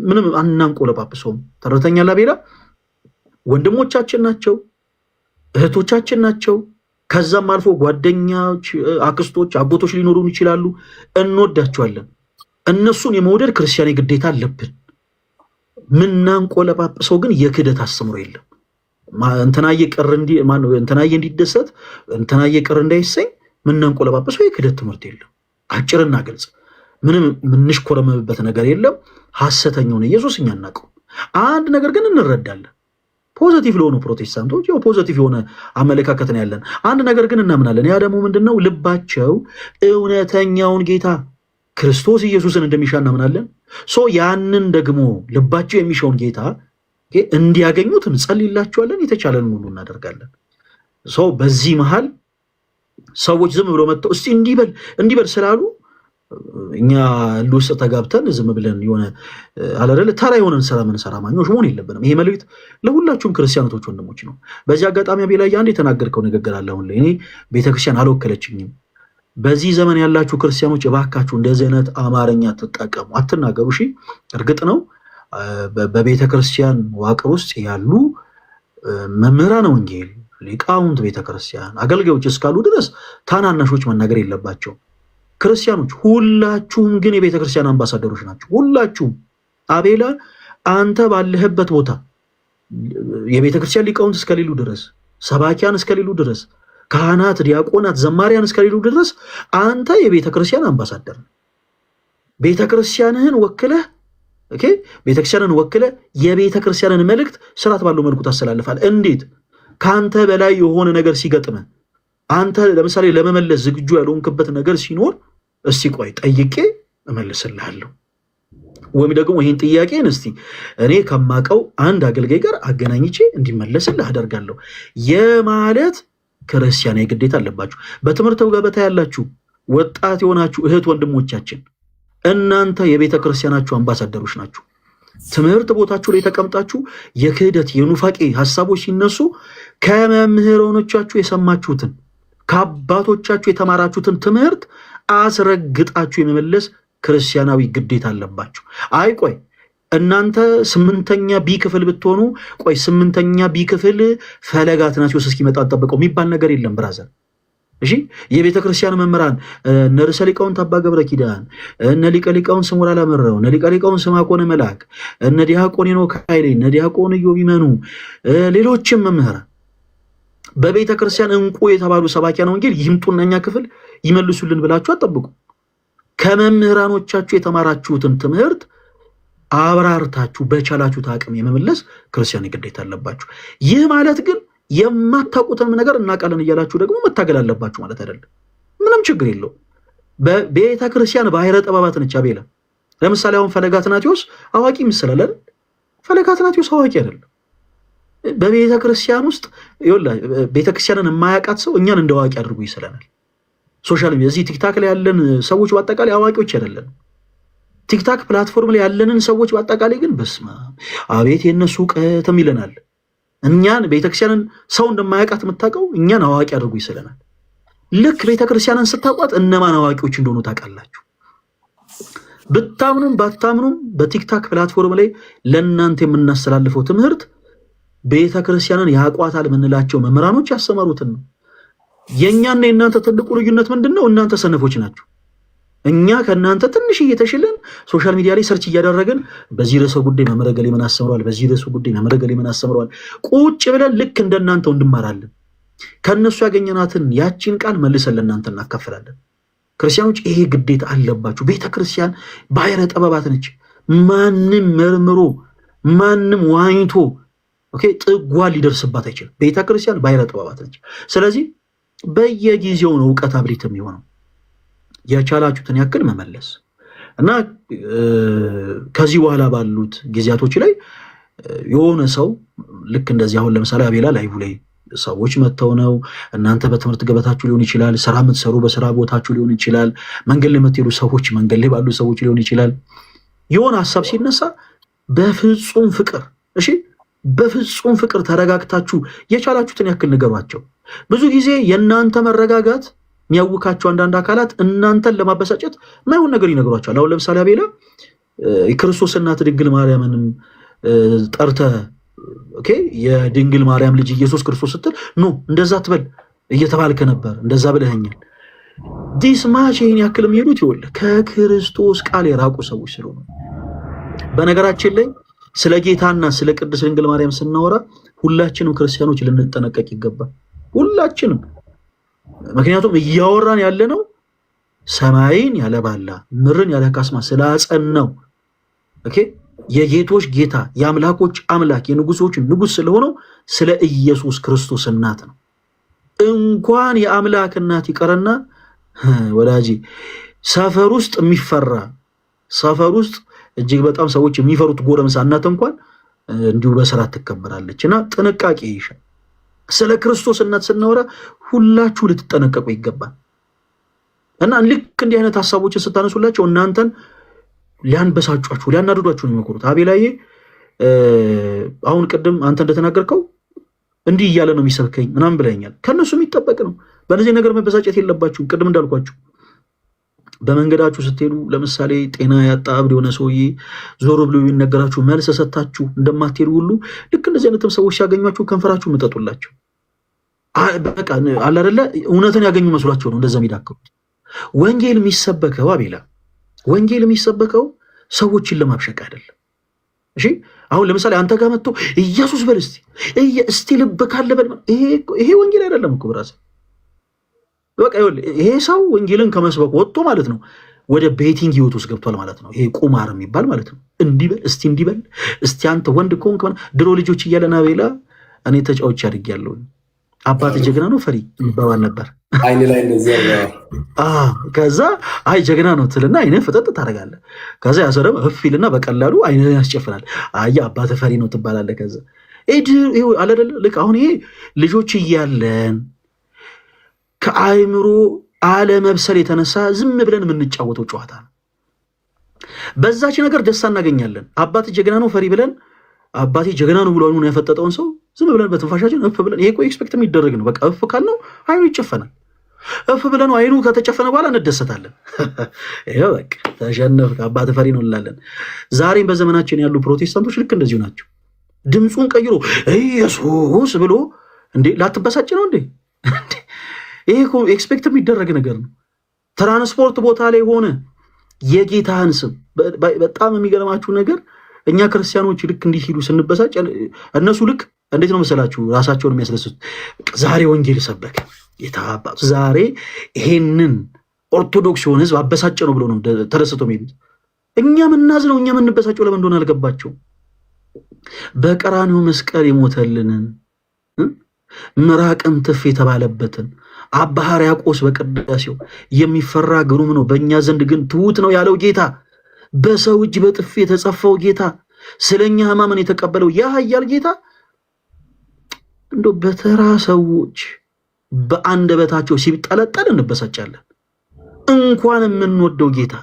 ምንም አናንቆለጳጵሰውም። ተረተኛ ላቤላ ወንድሞቻችን ናቸው፣ እህቶቻችን ናቸው። ከዛም አልፎ ጓደኞች፣ አክስቶች፣ አጎቶች ሊኖሩን ይችላሉ። እንወዳቸዋለን። እነሱን የመውደድ ክርስቲያኔ ግዴታ አለብን። ምናንቆለጳጵሰው ግን የክህደት አስተምሮ የለም። እንትናዬ እንዲደሰት እንትናዬ ቅር እንዳይሰኝ ምናንቆለጳጵሰው የክህደት ትምህርት የለም። አጭርና ግልጽ፣ ምንም ምንሽኮረመምበት ነገር የለም። ሐሰተኛውን ኢየሱስ እኛ እናውቀው። አንድ ነገር ግን እንረዳለን። ፖዚቲቭ ለሆኑ ፕሮቴስታንቶች ያው ፖዚቲቭ የሆነ አመለካከት ነው ያለን። አንድ ነገር ግን እናምናለን። ያ ደግሞ ምንድነው? ልባቸው እውነተኛውን ጌታ ክርስቶስ ኢየሱስን እንደሚሻ እናምናለን። ያንን ደግሞ ልባቸው የሚሻውን ጌታ እንዲያገኙት እንጸልይላቸዋለን። የተቻለን ሁሉ እናደርጋለን። በዚህ መሃል ሰዎች ዝም ብሎ መጥተው እስቲ እንዲበል ስላሉ እኛ ልውስጥ ተጋብተን ዝም ብለን የሆነ አላደለ ተራ የሆነን ስራ ምንሰራ ማኞች መሆን የለብንም። ይሄ መልእክት ለሁላችሁም ክርስቲያኖች ወንድሞች ነው። በዚህ አጋጣሚ አቤላይ አንድ የተናገርከው ንግግር አለ። አሁን ላይ እኔ ቤተክርስቲያን አልወከለችኝም። በዚህ ዘመን ያላችሁ ክርስቲያኖች እባካችሁ እንደዚህ አይነት አማርኛ ትጠቀሙ፣ አትናገሩ። እሺ እርግጥ ነው በቤተክርስቲያን ዋቅር ውስጥ ያሉ መምህራነ ወንጌል፣ ሊቃውንት ቤተክርስቲያን አገልጋዮች እስካሉ ድረስ ታናናሾች መናገር የለባቸው። ክርስቲያኖች ሁላችሁም ግን የቤተክርስቲያን አምባሳደሮች ናቸው። ሁላችሁም አቤላ አንተ ባለህበት ቦታ የቤተክርስቲያን ሊቃውንት እስከሌሉ ድረስ፣ ሰባኪያን እስከሌሉ ድረስ፣ ካህናት፣ ዲያቆናት፣ ዘማሪያን እስከሌሉ ድረስ አንተ የቤተክርስቲያን አምባሳደር ነህ። ቤተክርስቲያንህን ወክለህ ቤተክርስቲያንን ወክለህ የቤተክርስቲያንን መልእክት ስርዓት ባለው መልኩ ታስተላልፋለህ። እንዴት? ከአንተ በላይ የሆነ ነገር ሲገጥመህ አንተ ለምሳሌ ለመመለስ ዝግጁ ያልሆንክበት ነገር ሲኖር እስቲ ቆይ ጠይቄ እመልስልሃለሁ፣ ወይም ደግሞ ይህን ጥያቄን እስቲ እኔ ከማቀው አንድ አገልጋይ ጋር አገናኝቼ እንዲመለስልህ አደርጋለሁ የማለት ክርስቲያናዊ ግዴታ አለባችሁ። በትምህርት ገበታ ያላችሁ ወጣት የሆናችሁ እህት ወንድሞቻችን እናንተ የቤተ ክርስቲያናችሁ አምባሳደሮች ናችሁ። ትምህርት ቦታችሁ ላይ ተቀምጣችሁ የክህደት የኑፋቄ ሐሳቦች ሲነሱ ከመምህራኖቻችሁ የሰማችሁትን ከአባቶቻችሁ የተማራችሁትን ትምህርት አስረግጣችሁ የመመለስ ክርስቲያናዊ ግዴታ አለባችሁ። አይ ቆይ እናንተ 8ኛ ቢ ክፍል ብትሆኑ ቆይ 8ኛ ቢ ክፍል ፈለገ አትናቴዎስ እስኪመጣ ጠብቀው የሚባል ነገር የለም ብራዘር። እሺ የቤተ ክርስቲያን መምህራን እነ ርዕሰ ሊቃውንት አባ ገብረ ኪዳን፣ እነ ሊቀ ሊቃውንት ስሙር አላመረው፣ እነ ሊቀ ሊቃውንት ስምዐኮነ መልአክ፣ እነ ዲያቆን ሄኖክ ኃይሌ፣ እነ ዲያቆን ኢዮብ ይመኑ፣ ሌሎችም መምህራን በቤተ ክርስቲያን እንቁ የተባሉ ሰባኪያን ወንጌል ይምጡና እኛ ክፍል ይመልሱልን ብላችሁ አጠብቁ። ከመምህራኖቻችሁ የተማራችሁትን ትምህርት አብራርታችሁ በቻላችሁት አቅም የመመለስ ክርስቲያናዊ ግዴታ አለባችሁ። ይህ ማለት ግን የማታውቁትን ነገር እናውቃለን እያላችሁ ደግሞ መታገል አለባችሁ ማለት አይደለም። ምንም ችግር የለው። በቤተ ክርስቲያን ባሕረ ጥበባት ነች አቤላ። ለምሳሌ አሁን ፈለገ አትናቴዎስ አዋቂ ይመስላል አይደል? ፈለገ አትናቴዎስ አዋቂ አይደለም። በቤተ ክርስቲያን ውስጥ ቤተ ክርስቲያንን የማያውቃት ሰው እኛን እንደ አዋቂ አድርጎ ይስለናል። ሶሻል ሚዲያ እዚህ ቲክታክ ላይ ያለን ሰዎች በአጠቃላይ አዋቂዎች አይደለም። ቲክታክ ፕላትፎርም ላይ ያለንን ሰዎች በአጠቃላይ ግን በስመ አብ አቤት የነሱ እውቀትም ይለናል። እኛን ቤተክርስቲያንን ሰው እንደማያውቃት የምታውቀው እኛን አዋቂ አድርጎ ይስለናል። ልክ ቤተክርስቲያንን ስታውቋት እነማን አዋቂዎች እንደሆኑ ታውቃላችሁ። ብታምኑም ባታምኑም በቲክታክ ፕላትፎርም ላይ ለእናንተ የምናስተላልፈው ትምህርት ቤተክርስቲያንን ያውቋታል የምንላቸው መምህራኖች ያስተማሩትን ነው። የእኛና የእናንተ ትልቁ ልዩነት ምንድን ነው? እናንተ ሰነፎች ናችሁ። እኛ ከእናንተ ትንሽ እየተሽልን ሶሻል ሚዲያ ላይ ሰርች እያደረግን በዚህ ርዕሰ ጉዳይ መምህረ ገሌ ምን አስተምረዋል፣ በዚህ ርዕሰ ጉዳይ መምህረ ገሌ ምን አስተምረዋል፣ ቁጭ ብለን ልክ እንደናንተው እንማራለን። ከእነሱ ያገኘናትን ያቺን ቃል መልሰን ለእናንተ እናካፍላለን። ክርስቲያኖች ይሄ ግዴታ አለባችሁ። ቤተክርስቲያን ባሕረ ጥበባት ነች። ማንም መርምሮ ማንም ዋኝቶ ጥጓን ሊደርስባት አይችልም። ቤተክርስቲያን ባሕረ ጥበባት ነች። ስለዚህ በየጊዜው ነው እውቀት አብሪት የሚሆነው። የቻላችሁትን ያክል መመለስ እና ከዚህ በኋላ ባሉት ጊዜያቶች ላይ የሆነ ሰው ልክ እንደዚህ አሁን ለምሳሌ አቤላ ላይቭ ላይ ሰዎች መጥተው ነው፣ እናንተ በትምህርት ገበታችሁ ሊሆን ይችላል፣ ስራ የምትሰሩ በስራ ቦታችሁ ሊሆን ይችላል፣ መንገድ ላይ የምትሄዱ ሰዎች መንገድ ላይ ባሉ ሰዎች ሊሆን ይችላል። የሆነ ሀሳብ ሲነሳ በፍጹም ፍቅር በፍጹም ፍቅር ተረጋግታችሁ የቻላችሁትን ያክል ንገሯቸው። ብዙ ጊዜ የእናንተ መረጋጋት የሚያውካቸው አንዳንድ አካላት እናንተን ለማበሳጨት ማይሆን ነገር ይነግሯቸዋል። አሁን ለምሳሌ አቤላ የክርስቶስ እናት ድንግል ማርያምንም ጠርተ የድንግል ማርያም ልጅ ኢየሱስ ክርስቶስ ስትል ኖ እንደዛ ትበል እየተባልከ ነበር፣ እንደዛ ብለኸኛል። ዲስማች ይህን ያክል የሚሄዱት ይወለ ከክርስቶስ ቃል የራቁ ሰዎች ስለሆኑ። በነገራችን ላይ ስለ ጌታና ስለ ቅድስት ድንግል ማርያም ስናወራ ሁላችንም ክርስቲያኖች ልንጠነቀቅ ይገባል። ሁላችንም። ምክንያቱም እያወራን ያለነው ሰማይን ያለ ባላ ምድርን ያለ ካስማ ስላጸናው የጌቶች ጌታ የአምላኮች አምላክ የንጉሶች ንጉስ ስለሆነው ስለ ኢየሱስ ክርስቶስ እናት ነው። እንኳን የአምላክ እናት ይቀርና ወዳጂ ሰፈር ውስጥ የሚፈራ ሰፈር ውስጥ እጅግ በጣም ሰዎች የሚፈሩት ጎረምሳ እናት እንኳን እንዲሁ በስርዓት ትከበራለች። እና ጥንቃቄ ይሻል። ስለ ክርስቶስ እናት ስናወራ ሁላችሁ ልትጠነቀቁ ይገባል። እና ልክ እንዲህ አይነት ሐሳቦችን ስታነሱላቸው እናንተን ሊያንበሳጯችሁ ሊያናድዷችሁ ነው የሚሞክሩት። አቤላዬ አሁን ቅድም አንተ እንደተናገርከው እንዲህ እያለ ነው የሚሰብከኝ ምናምን ብለኛል። ከነሱ የሚጠበቅ ነው። በእነዚህ ነገር መበሳጨት የለባችሁም። ቅድም እንዳልኳችሁ በመንገዳችሁ ስትሄዱ ለምሳሌ ጤና ያጣ እብድ የሆነ ሰውዬ ዞሮ ብሎ የሚነገራችሁ መልስ ሰታችሁ እንደማትሄዱ ሁሉ ልክ እንደዚህ አይነትም ሰዎች ሲያገኟችሁ ከንፈራችሁ ምጠጡላቸው። በቃ አለ አይደለ እውነትን ያገኙ መስሏቸው ነው እንደዛ የሚዳክሩት። ወንጌል የሚሰበከው አቤላ ወንጌል የሚሰበከው ሰዎችን ለማብሸቅ አይደለም። እሺ አሁን ለምሳሌ አንተ ጋር መጥቶ ኢየሱስ በል እስቲ ልብ ካለ በል ይሄ ወንጌል አይደለም እኮ ብራዘር። በቃ ይሄ ሰው ወንጌልን ከመስበክ ወጥቶ ማለት ነው ወደ ቤቲንግ ህይወት ውስጥ ገብቷል ማለት ነው። ይሄ ቁማር የሚባል ማለት ነው። እንዲበል እስቲ አንተ ወንድ ከሆንክ ድሮ ልጆች እያለን አቤላ እኔ ተጫዎች አድጌያለሁ። አባት ጀግና ነው ፈሪ ይባባል ነበር። አይኔ ላይ እንደዚህ ከዛ አይ ጀግና ነው ትልና አይነን ፍጠጥ ታደርጋለህ። ከዛ ያሰረም እፊልና በቀላሉ አይነን ያስጨፍናል። አይ አባት ፈሪ ነው ትባላለህ። ከዛ አለ አይደለ ልክ አሁን ይሄ ልጆች እያለን ከአይምሮ አለመብሰል የተነሳ ዝም ብለን የምንጫወተው ጨዋታ ነው። በዛች ነገር ደስታ እናገኛለን። አባት ጀግና ነው ፈሪ ብለን አባቴ ጀግና ነው ብሎ አይኑን ያፈጠጠውን ሰው ዝም ብለን በትንፋሻችን እፍ ብለን ይሄ እኮ ኤክስፔክት የሚደረግ ነው። በቃ እፍ ካልነው አይኑ ይጨፈናል። እፍ ብለን አይኑ ከተጨፈነ በኋላ እንደሰታለን። ይሄ በቃ ተሸነፍክ አባት ፈሪ ነው እንላለን። ዛሬም በዘመናችን ያሉ ፕሮቴስታንቶች ልክ እንደዚሁ ናቸው። ድምፁን ቀይሮ ኢየሱስ ብሎ እንዴ ላትበሳጭ ነው እንዴ? ይሄ እኮ ኤክስፔክት የሚደረግ ነገር ነው። ትራንስፖርት ቦታ ላይ ሆነ የጌታህን ስም በጣም የሚገርማችሁ ነገር እኛ ክርስቲያኖች ልክ እንዲህ ሂዱ ስንበሳጭ እነሱ ልክ እንዴት ነው መሰላችሁ ራሳቸውን የሚያስደስቱት። ዛሬ ወንጌል ሰበከ ጌታ አባቱ ዛሬ ይሄንን ኦርቶዶክስ የሆነ ህዝብ አበሳጨ ነው ብሎ ነው ተደስቶ የሚሄዱት። እኛ ምናዝነው እኛ የምንበሳጨው ለምን እንደሆነ አልገባቸው። በቀራንዮ መስቀል የሞተልንን ምራቅን ትፍ የተባለበትን አባ ሕርያቆስ በቅዳሴው የሚፈራ ግሩም ነው በእኛ ዘንድ ግን ትሑት ነው ያለው ጌታ፣ በሰው እጅ በጥፊ የተጸፋው ጌታ፣ ስለኛ ሕማምን የተቀበለው ያ ኃያል ጌታ እንደው በተራ ሰዎች በአንደበታቸው ሲጠለጠል እንበሳጫለን። እንኳን የምንወደው ጌታ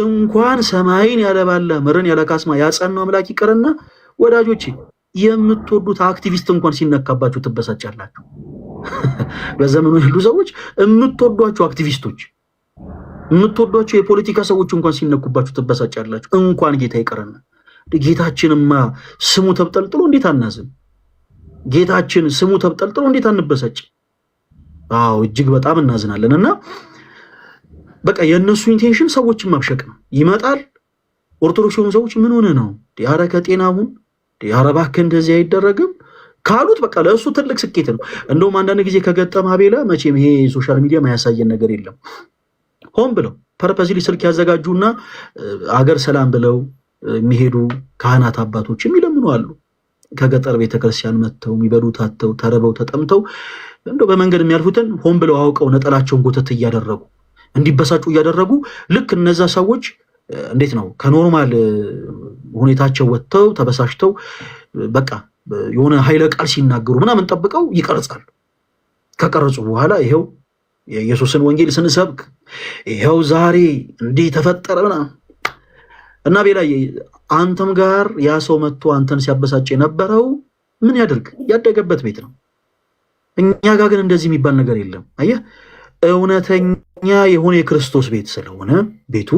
እንኳን ሰማይን ያለባላ ምድርን ያለ ካስማ ያጸናው አምላክ ይቀርና ወዳጆቼ የምትወዱት አክቲቪስት እንኳን ሲነካባችሁ ትበሳጫላችሁ። በዘመኑ ያሉ ሰዎች የምትወዷቸው አክቲቪስቶች የምትወዷቸው የፖለቲካ ሰዎች እንኳን ሲነኩባችሁ ትበሳጫላችሁ። እንኳን ጌታ ይቀርና ጌታችንማ ስሙ ተብጠልጥሎ እንዴት አናዝን? ጌታችን ስሙ ተብጠልጥሎ እንዴት አንበሳጭ? አዎ እጅግ በጣም እናዝናለን። እና በቃ የእነሱ ኢንቴንሽን ሰዎችን ማብሸቅ ነው። ይመጣል ኦርቶዶክስ የሆኑ ሰዎች ምን ሆነ ነው ዲያረ ከጤናሁን ዲያረ እባክህ እንደዚህ አይደረግም ካሉት በቃ ለእሱ ትልቅ ስኬት ነው። እንደውም አንዳንድ ጊዜ ከገጠመ አቤላ መቼም ይሄ ሶሻል ሚዲያ ማያሳየን ነገር የለም። ሆን ብለው ፐርፐዝሊ ስልክ ያዘጋጁና አገር ሰላም ብለው የሚሄዱ ካህናት አባቶች የሚለምኑ አሉ። ከገጠር ቤተክርስቲያን መጥተው የሚበሉት አጥተው ተርበው ተጠምተው እንደው በመንገድ የሚያልፉትን ሆን ብለው አውቀው ነጠላቸውን ጎተት እያደረጉ እንዲበሳጩ እያደረጉ ልክ እነዛ ሰዎች እንዴት ነው ከኖርማል ሁኔታቸው ወጥተው ተበሳጭተው በቃ የሆነ ኃይለ ቃል ሲናገሩ ምናምን ጠብቀው ይቀርጻሉ። ከቀረጹ በኋላ ይሄው የኢየሱስን ወንጌል ስንሰብክ ይሄው ዛሬ እንዲህ ተፈጠረ ምናምን እና ቤላዬ አንተም ጋር ያ ሰው መጥቶ አንተን ሲያበሳጭ የነበረው ምን ያድርግ? ያደገበት ቤት ነው። እኛ ጋር ግን እንደዚህ የሚባል ነገር የለም። አየህ እውነተኛ የሆነ የክርስቶስ ቤት ስለሆነ ቤቱ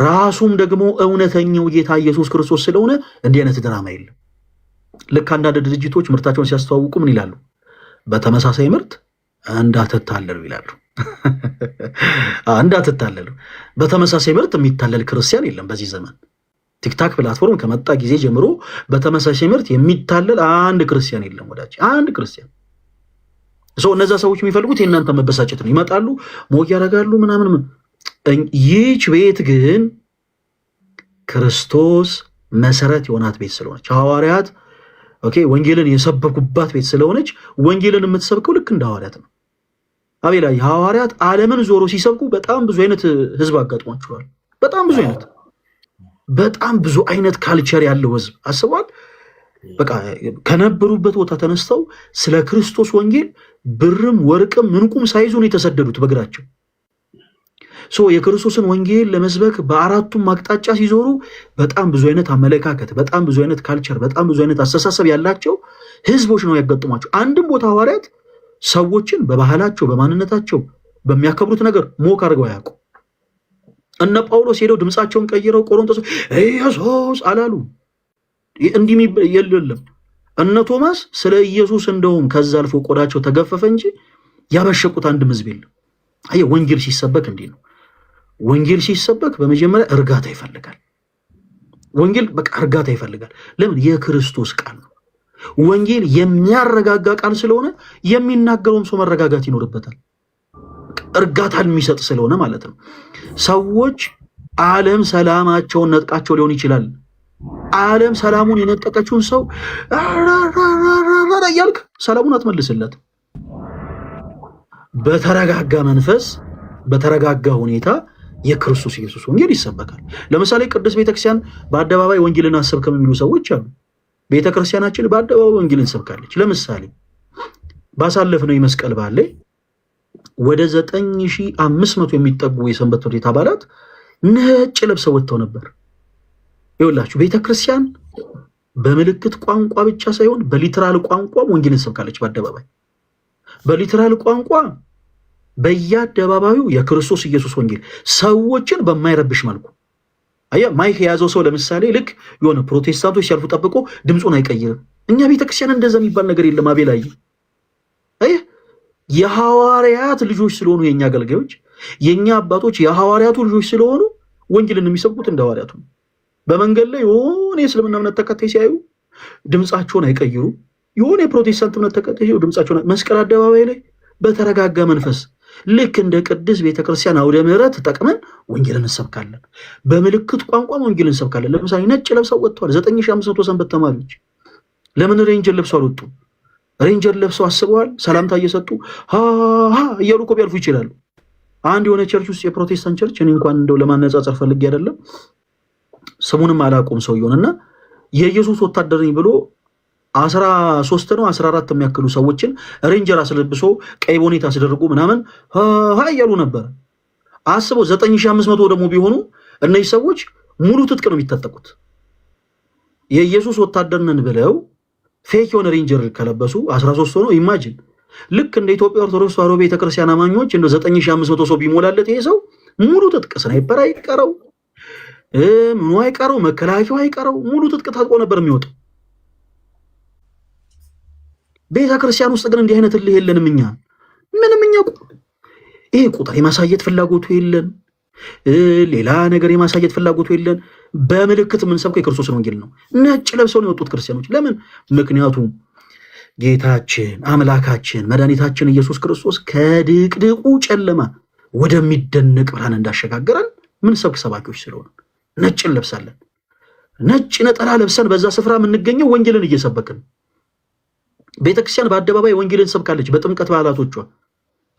ራሱም ደግሞ እውነተኛው ጌታ ኢየሱስ ክርስቶስ ስለሆነ እንዲህ አይነት ድራማ የለም። ልክ አንዳንድ ድርጅቶች ምርታቸውን ሲያስተዋውቁ ምን ይላሉ? በተመሳሳይ ምርት እንዳትታለሉ ይላሉ። እንዳትታለሉ። በተመሳሳይ ምርት የሚታለል ክርስቲያን የለም በዚህ ዘመን። ቲክታክ ፕላትፎርም ከመጣ ጊዜ ጀምሮ በተመሳሳይ ምርት የሚታለል አንድ ክርስቲያን የለም ወዳጅ፣ አንድ ክርስቲያን። እነዛ ሰዎች የሚፈልጉት የእናንተ መበሳጨት ነው። ይመጣሉ፣ ሞቅ ያደርጋሉ ምናምን። ይህች ቤት ግን ክርስቶስ መሰረት የሆናት ቤት ስለሆነች ሐዋርያት ወንጌልን የሰበኩባት ቤት ስለሆነች ወንጌልን የምትሰብከው ልክ እንደ ሐዋርያት ነው። አቤላ ሐዋርያት ዓለምን ዞሮ ሲሰብኩ በጣም ብዙ አይነት ህዝብ አጋጥሟቸዋል። በጣም ብዙ አይነት ካልቸር ያለው ህዝብ አስቧል። በቃ ከነበሩበት ቦታ ተነስተው ስለ ክርስቶስ ወንጌል ብርም ወርቅም ምንቁም ሳይዙን የተሰደዱት በእግራቸው የክርስቶስን ወንጌል ለመስበክ በአራቱም አቅጣጫ ሲዞሩ በጣም ብዙ አይነት አመለካከት፣ በጣም ብዙ አይነት ካልቸር፣ በጣም ብዙ አይነት አስተሳሰብ ያላቸው ህዝቦች ነው ያጋጥሟቸው። አንድም ቦታ ሐዋርያት ሰዎችን በባህላቸው፣ በማንነታቸው፣ በሚያከብሩት ነገር ሞክ አድርገው አያውቁ። እነ ጳውሎስ ሄደው ድምፃቸውን ቀይረው ቆሮንቶስ ኢየሱስ አላሉ። እንዲህ የለም። እነ ቶማስ ስለ ኢየሱስ እንደውም ከዛ አልፎ ቆዳቸው ተገፈፈ እንጂ ያበሸቁት አንድም ህዝብ የለም። አየህ ወንጌል ሲሰበክ እንዲህ ነው። ወንጌል ሲሰበክ በመጀመሪያ እርጋታ ይፈልጋል። ወንጌል በቃ እርጋታ ይፈልጋል። ለምን? የክርስቶስ ቃል ነው። ወንጌል የሚያረጋጋ ቃል ስለሆነ የሚናገረውም ሰው መረጋጋት ይኖርበታል። እርጋታን የሚሰጥ ስለሆነ ማለት ነው። ሰዎች ዓለም ሰላማቸውን ነጥቃቸው ሊሆን ይችላል። ዓለም ሰላሙን የነጠቀችውን ሰው እያልክ ሰላሙን አትመልስለት። በተረጋጋ መንፈስ በተረጋጋ ሁኔታ የክርስቶስ ኢየሱስ ወንጌል ይሰበካል። ለምሳሌ ቅዱስ ቤተክርስቲያን በአደባባይ ወንጌልን አሰብከም የሚሉ ሰዎች አሉ። ቤተክርስቲያናችን በአደባባይ ወንጌልን ሰብካለች። ለምሳሌ ባሳለፍነው የመስቀል በዓል ላይ ወደ 9500 የሚጠጉ የሰንበት ትምህርት ቤት አባላት ነጭ ለብሰው ወጥተው ነበር። ይኸውላችሁ ቤተክርስቲያን በምልክት ቋንቋ ብቻ ሳይሆን በሊትራል ቋንቋ ወንጌልን ሰብካለች። በአደባባይ በሊትራል ቋንቋ በየአደባባዩ የክርስቶስ ኢየሱስ ወንጌል ሰዎችን በማይረብሽ መልኩ አያ ማይክ የያዘው ሰው ለምሳሌ ልክ የሆነ ፕሮቴስታንቶች ሲያልፉ ጠብቆ ድምፁን አይቀይርም። እኛ ቤተክርስቲያን እንደዛ የሚባል ነገር የለም። አቤላይ የሐዋርያት ልጆች ስለሆኑ የኛ አገልጋዮች የኛ አባቶች የሐዋርያቱ ልጆች ስለሆኑ ወንጌልን የሚሰብኩት እንደ ሐዋርያቱ ነው። በመንገድ ላይ የሆነ የእስልምና እምነት ተከታይ ሲያዩ ድምፃቸውን አይቀይሩ። የሆነ የፕሮቴስታንት እምነት ተከታይ ሲያዩ ድምፃቸውን መስቀል አደባባይ ላይ በተረጋጋ መንፈስ ልክ እንደ ቅድስት ቤተክርስቲያን አውደ ምሕረት ተጠቅመን ወንጌልን እንሰብካለን። በምልክት ቋንቋ ወንጌልን እንሰብካለን። ለምሳሌ ነጭ ለብሰው ወጥተዋል 9500 ሰንበት ተማሪዎች። ለምን ሬንጀር ለብሰው አልወጡ? ሬንጀር ለብሰው አስበዋል። ሰላምታ እየሰጡ እያሉ እኮ ቢያልፉ ይችላሉ። አንድ የሆነ ቸርች ውስጥ የፕሮቴስታንት ቸርች እኔ እንኳን እንደው ለማነጻጸር ፈልጌ አይደለም ስሙንም አላውቀውም ሰውየውንና የኢየሱስ ወታደር ነኝ ብሎ 13 ነው 14 የሚያክሉ ሰዎችን ሬንጀር አስለብሶ ቀይ ቦኔት አስደርጎ ምናምን እያሉ ነበር። አስበው 9500 ደግሞ ቢሆኑ እነዚህ ሰዎች ሙሉ ትጥቅ ነው የሚታጠቁት። የኢየሱስ ወታደር ነን ብለው ፌክ የሆነ ሬንጀር ከለበሱ 13 ሆኖ ኢማጂን ልክ እንደ ኢትዮጵያ ኦርቶዶክስ ተዋሕዶ ቤተክርስቲያን አማኞች እንደ 9500 ሰው ቢሞላለት ይሄ ሰው ሙሉ ትጥቅ ስናይፐር አይቀረው ምኑ አይቀረው መከላከያው አይቀረው ሙሉ ትጥቅ ታጥቆ ነበር የሚወጣው። ቤተክርስቲያን ውስጥ ግን እንዲህ አይነት እልህ የለንም። እኛ ምንም ይሄ ቁጥር የማሳየት ፍላጎቱ የለን፣ ሌላ ነገር የማሳየት ፍላጎቱ የለን። በምልክት የምንሰብከው የክርስቶስን ወንጌል ነው። ነጭ ለብሰው ነው የወጡት ክርስቲያኖች። ለምን? ምክንያቱም ጌታችን አምላካችን መድኃኒታችን ኢየሱስ ክርስቶስ ከድቅድቁ ጨለማ ወደሚደነቅ ብርሃን እንዳሸጋገረን ምን ሰብክ ሰባኪዎች ስለሆነ ነጭ እንለብሳለን። ነጭ ነጠላ ለብሰን በዛ ስፍራ የምንገኘው ወንጌልን እየሰበክን። ቤተክርስቲያን በአደባባይ ወንጌልን ሰብካለች። በጥምቀት በዓላቶቿ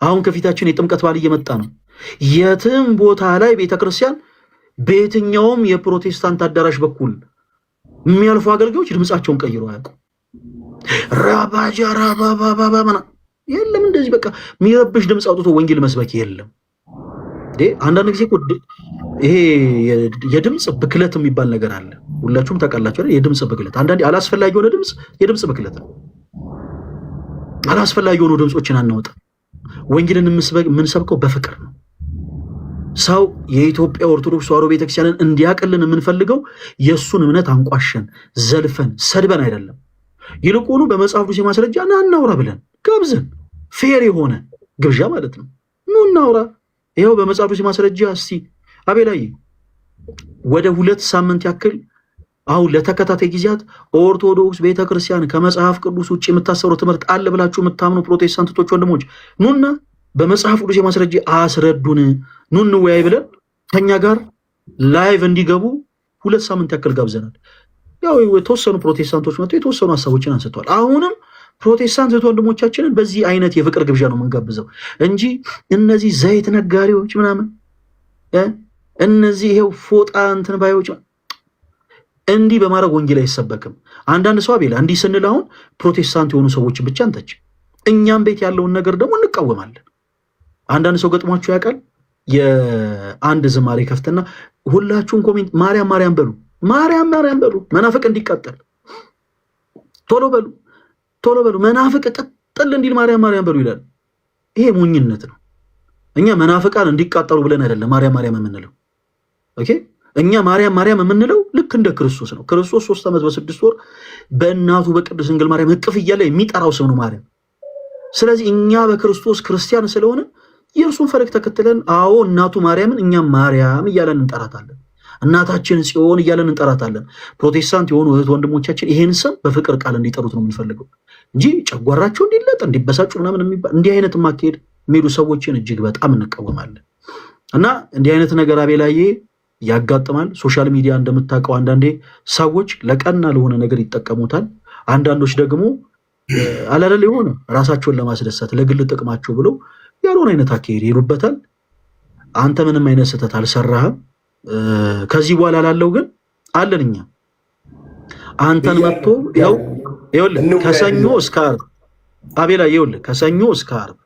አሁን ከፊታችን የጥምቀት በዓል እየመጣ ነው። የትም ቦታ ላይ ቤተክርስቲያን በየትኛውም የፕሮቴስታንት አዳራሽ በኩል የሚያልፉ አገልጋዮች ድምፃቸውን ቀይሮ አያውቁም። ራባጃ ራባባባባና የለም እንደዚህ በቃ የሚረብሽ ድምፅ አውጥቶ ወንጌል መስበክ የለም። አንዳንድ ጊዜ ይሄ የድምፅ ብክለት የሚባል ነገር አለ። ሁላችሁም ታውቃላችሁ አይደል? የድምፅ ብክለት አንዳንዴ አላስፈላጊ የሆነ ድምፅ የድምፅ ብክለት ነው። አላስፈላጊ የሆኑ ድምፆችን አናወጣ። ወንጌልን የምንሰብከው በፍቅር ነው። ሰው የኢትዮጵያ ኦርቶዶክስ ተዋሕዶ ቤተክርስቲያንን እንዲያቅልን የምንፈልገው የእሱን እምነት አንቋሸን፣ ዘልፈን፣ ሰድበን አይደለም። ይልቁኑ በመጽሐፍ ቅዱስ ማስረጃ እናውራ ብለን ጋብዘን ፌር የሆነ ግብዣ ማለት ነው። ኑ እናውራ። ይኸው በመጽሐፍ ቅዱስ ማስረጃ እስቲ አቤላይ ወደ 2 ሳምንት ያክል አሁን ለተከታታይ ጊዜያት ኦርቶዶክስ ቤተክርስቲያን ከመጽሐፍ ቅዱስ ውጭ የምታሰረው ትምህርት አለ ብላችሁ የምታምኑ ፕሮቴስታንቶች ወንድሞች ኑና በመጽሐፍ ቅዱስ ማስረጃ አስረዱን፣ ኑ እንወያይ ብለን ከኛ ጋር ላይቭ እንዲገቡ 2 ሳምንት ያክል ጋብዘናል። ያው የተወሰኑ ፕሮቴስታንቶች መጥተው የተወሰኑ ሀሳቦችን አንስተዋል። አሁንም ፕሮቴስታንት ወንድሞቻችንን በዚህ አይነት የፍቅር ግብዣ ነው የምንጋብዘው እንጂ እነዚህ ዘይት ነጋሪዎች ምናምን እነዚህ ይሄው ፎጣ እንትን ባዮች እንዲህ በማድረግ ወንጌል አይሰበክም። አንዳንድ ሰው አቤላ እንዲህ ስንል አሁን ፕሮቴስታንት የሆኑ ሰዎች ብቻ እንተች፣ እኛም ቤት ያለውን ነገር ደግሞ እንቃወማለን። አንዳንድ ሰው ገጥሟችሁ ያውቃል? የአንድ ዝማሬ ከፍትና ሁላችሁም ኮሜንት ማርያም ማርያም በሉ፣ ማርያም ማርያም በሉ፣ መናፍቅ እንዲቃጠል ቶሎ በሉ ቶሎ በሉ፣ መናፍቅ ቅጥል እንዲል ማርያም ማርያም በሉ ይላል። ይሄ ሞኝነት ነው። እኛ መናፍቃን እንዲቃጠሉ ብለን አይደለም ማርያም ማርያም የምንለው። ኦኬ እኛ ማርያም ማርያም የምንለው ልክ እንደ ክርስቶስ ነው። ክርስቶስ 3 ዓመት በ6 ወር በእናቱ በቅድስት ድንግል ማርያም እቅፍ እያለ የሚጠራው ስም ነው ማርያም። ስለዚህ እኛ በክርስቶስ ክርስቲያን ስለሆነ የእርሱን ፈለግ ተከትለን አዎ እናቱ ማርያምን እኛም ማርያም እያለን እንጠራታለን። እናታችን ጽዮን እያለን እንጠራታለን። ፕሮቴስታንት የሆኑ እህት ወንድሞቻችን ይሄን ስም በፍቅር ቃል እንዲጠሩት ነው የምንፈልገው እንጂ ጨጓራቸው እንዲለጥ እንዲበሳጩ ምናምን የሚባል እንዲህ አይነት ማካሄድ የሚሄዱ ሰዎችን እጅግ በጣም እንቃወማለን። እና እንዲህ አይነት ነገር አቤላዬ ያጋጥማል። ሶሻል ሚዲያ እንደምታውቀው አንዳንዴ ሰዎች ለቀና ለሆነ ነገር ይጠቀሙታል። አንዳንዶች ደግሞ አላለ የሆነ ራሳቸውን ለማስደሰት ለግል ጥቅማቸው ብለው ያልሆነ አይነት አካሄድ ይሄዱበታል። አንተ ምንም አይነት ስህተት አልሰራህም። ከዚህ በኋላ ላለው ግን አለን እኛ አንተን መጥቶ ይኸውልህ ከሰኞ እስከ ዓርብ አቤላ ይኸውልህ ከሰኞ እስከ ዓርብ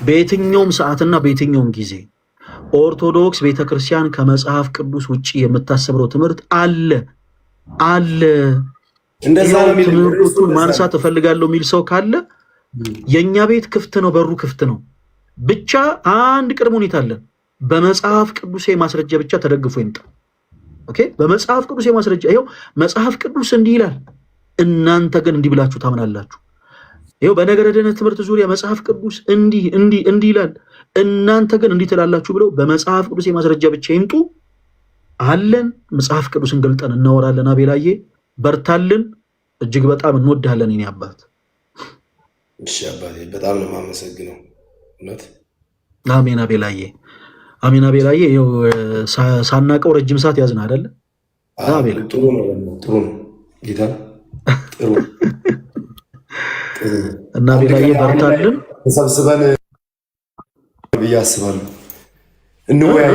በየትኛውም ሰዓትና በየትኛውም ጊዜ ኦርቶዶክስ ቤተክርስቲያን ከመጽሐፍ ቅዱስ ውጪ የምታሰብረው ትምህርት አለ። እንደዛ ነው። ትምህርቶቹን ማንሳት እፈልጋለሁ የሚል ሰው ካለ የኛ ቤት ክፍት ነው፣ በሩ ክፍት ነው። ብቻ አንድ ቅድመ ሁኔታ አለን። በመጽሐፍ ቅዱስ ማስረጃ ብቻ ተደግፎ ይምጣ። ኦኬ፣ በመጽሐፍ ቅዱስ ማስረጃ። ይሄው መጽሐፍ ቅዱስ እንዲህ ይላል፣ እናንተ ግን እንዲህ ብላችሁ ታምናላችሁ። ይሄው በነገረ ድነት ትምህርት ዙሪያ መጽሐፍ ቅዱስ እንዲህ ይላል፣ እናንተ ግን እንዲህ ትላላችሁ ብለው በመጽሐፍ ቅዱስ ማስረጃ ብቻ ይምጡ አለን። መጽሐፍ ቅዱስን ገልጠን እናወራለን። አቤላዬ በርታልን፣ እጅግ በጣም እንወዳለን የኔ አባት። እሺ አባቴ፣ በጣም ነው የማመሰግነው። እውነት አሜን። አቤላዬ አሜን። አቤላዬ ይኸው ሳናቀው ረጅም ሰዓት ያዝን አይደለ? አቤላ ጥሩ ነው ጌታ ጥሩ እና አቤላዬ በርታልን፣ ተሰብስበን ብዬ አስባለሁ። እንወያይ።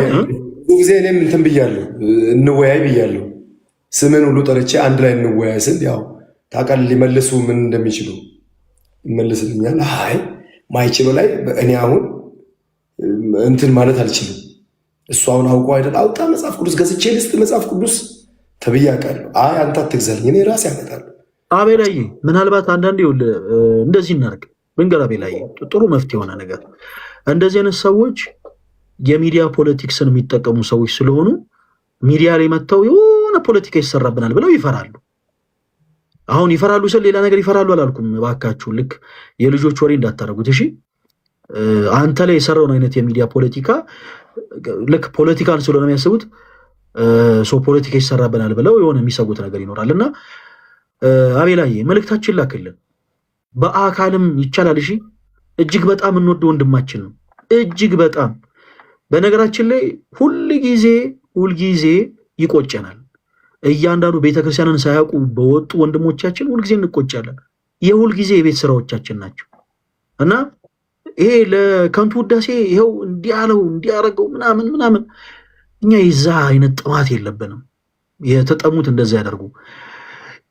ብዙ ጊዜ እኔም እንትን ብያለሁ፣ እንወያይ ብያለሁ። ስምን ሁሉ ጠርቼ አንድ ላይ እንወያይ ስል ያው ታውቃለህ ሊመልሱ ምን እንደሚችሉ ይመልስልኛል። አይ ማይችለው ላይ እኔ አሁን እንትን ማለት አልችልም። እሱ አሁን አውቆ አይደል አውጣ መጽሐፍ ቅዱስ ገዝቼ ልስጥ መጽሐፍ ቅዱስ ተብዬ አውቃለሁ። አይ አንተ አትግዛልኝ እኔ ራሴ አመጣለሁ። አቤላዬ ምናልባት አንዳንዴ እንደዚህ እናደርግ መንገር። አቤላዬ ጥሩ መፍትሄ የሆነ ነገር እንደዚህ አይነት ሰዎች የሚዲያ ፖለቲክስን የሚጠቀሙ ሰዎች ስለሆኑ ሚዲያ ላይ መጥተው የሆነ ፖለቲካ ይሰራብናል ብለው ይፈራሉ። አሁን ይፈራሉ ስል ሌላ ነገር ይፈራሉ አላልኩም። እባካችሁ ልክ የልጆች ወሬ እንዳታረጉት እሺ። አንተ ላይ የሰራውን አይነት የሚዲያ ፖለቲካ ልክ ፖለቲካን ስለሆነ የሚያስቡት ፖለቲካ ይሰራብናል ብለው የሆነ የሚሰጉት ነገር ይኖራል። እና አቤላዬ መልእክታችን ላክልን፣ በአካልም ይቻላል እሺ። እጅግ በጣም እንወደ ወንድማችን ነው፣ እጅግ በጣም በነገራችን ላይ ሁልጊዜ ይቆጨናል። እያንዳንዱ ቤተክርስቲያንን ሳያውቁ በወጡ ወንድሞቻችን ሁልጊዜ እንቆጫለን። የሁልጊዜ የቤት ስራዎቻችን ናቸው እና ይሄ ለከንቱ ውዳሴ ይኸው እንዲያለው እንዲያረገው ምናምን እኛ የዛ አይነት ጥማት የለብንም። የተጠሙት እንደዛ ያደርጉ።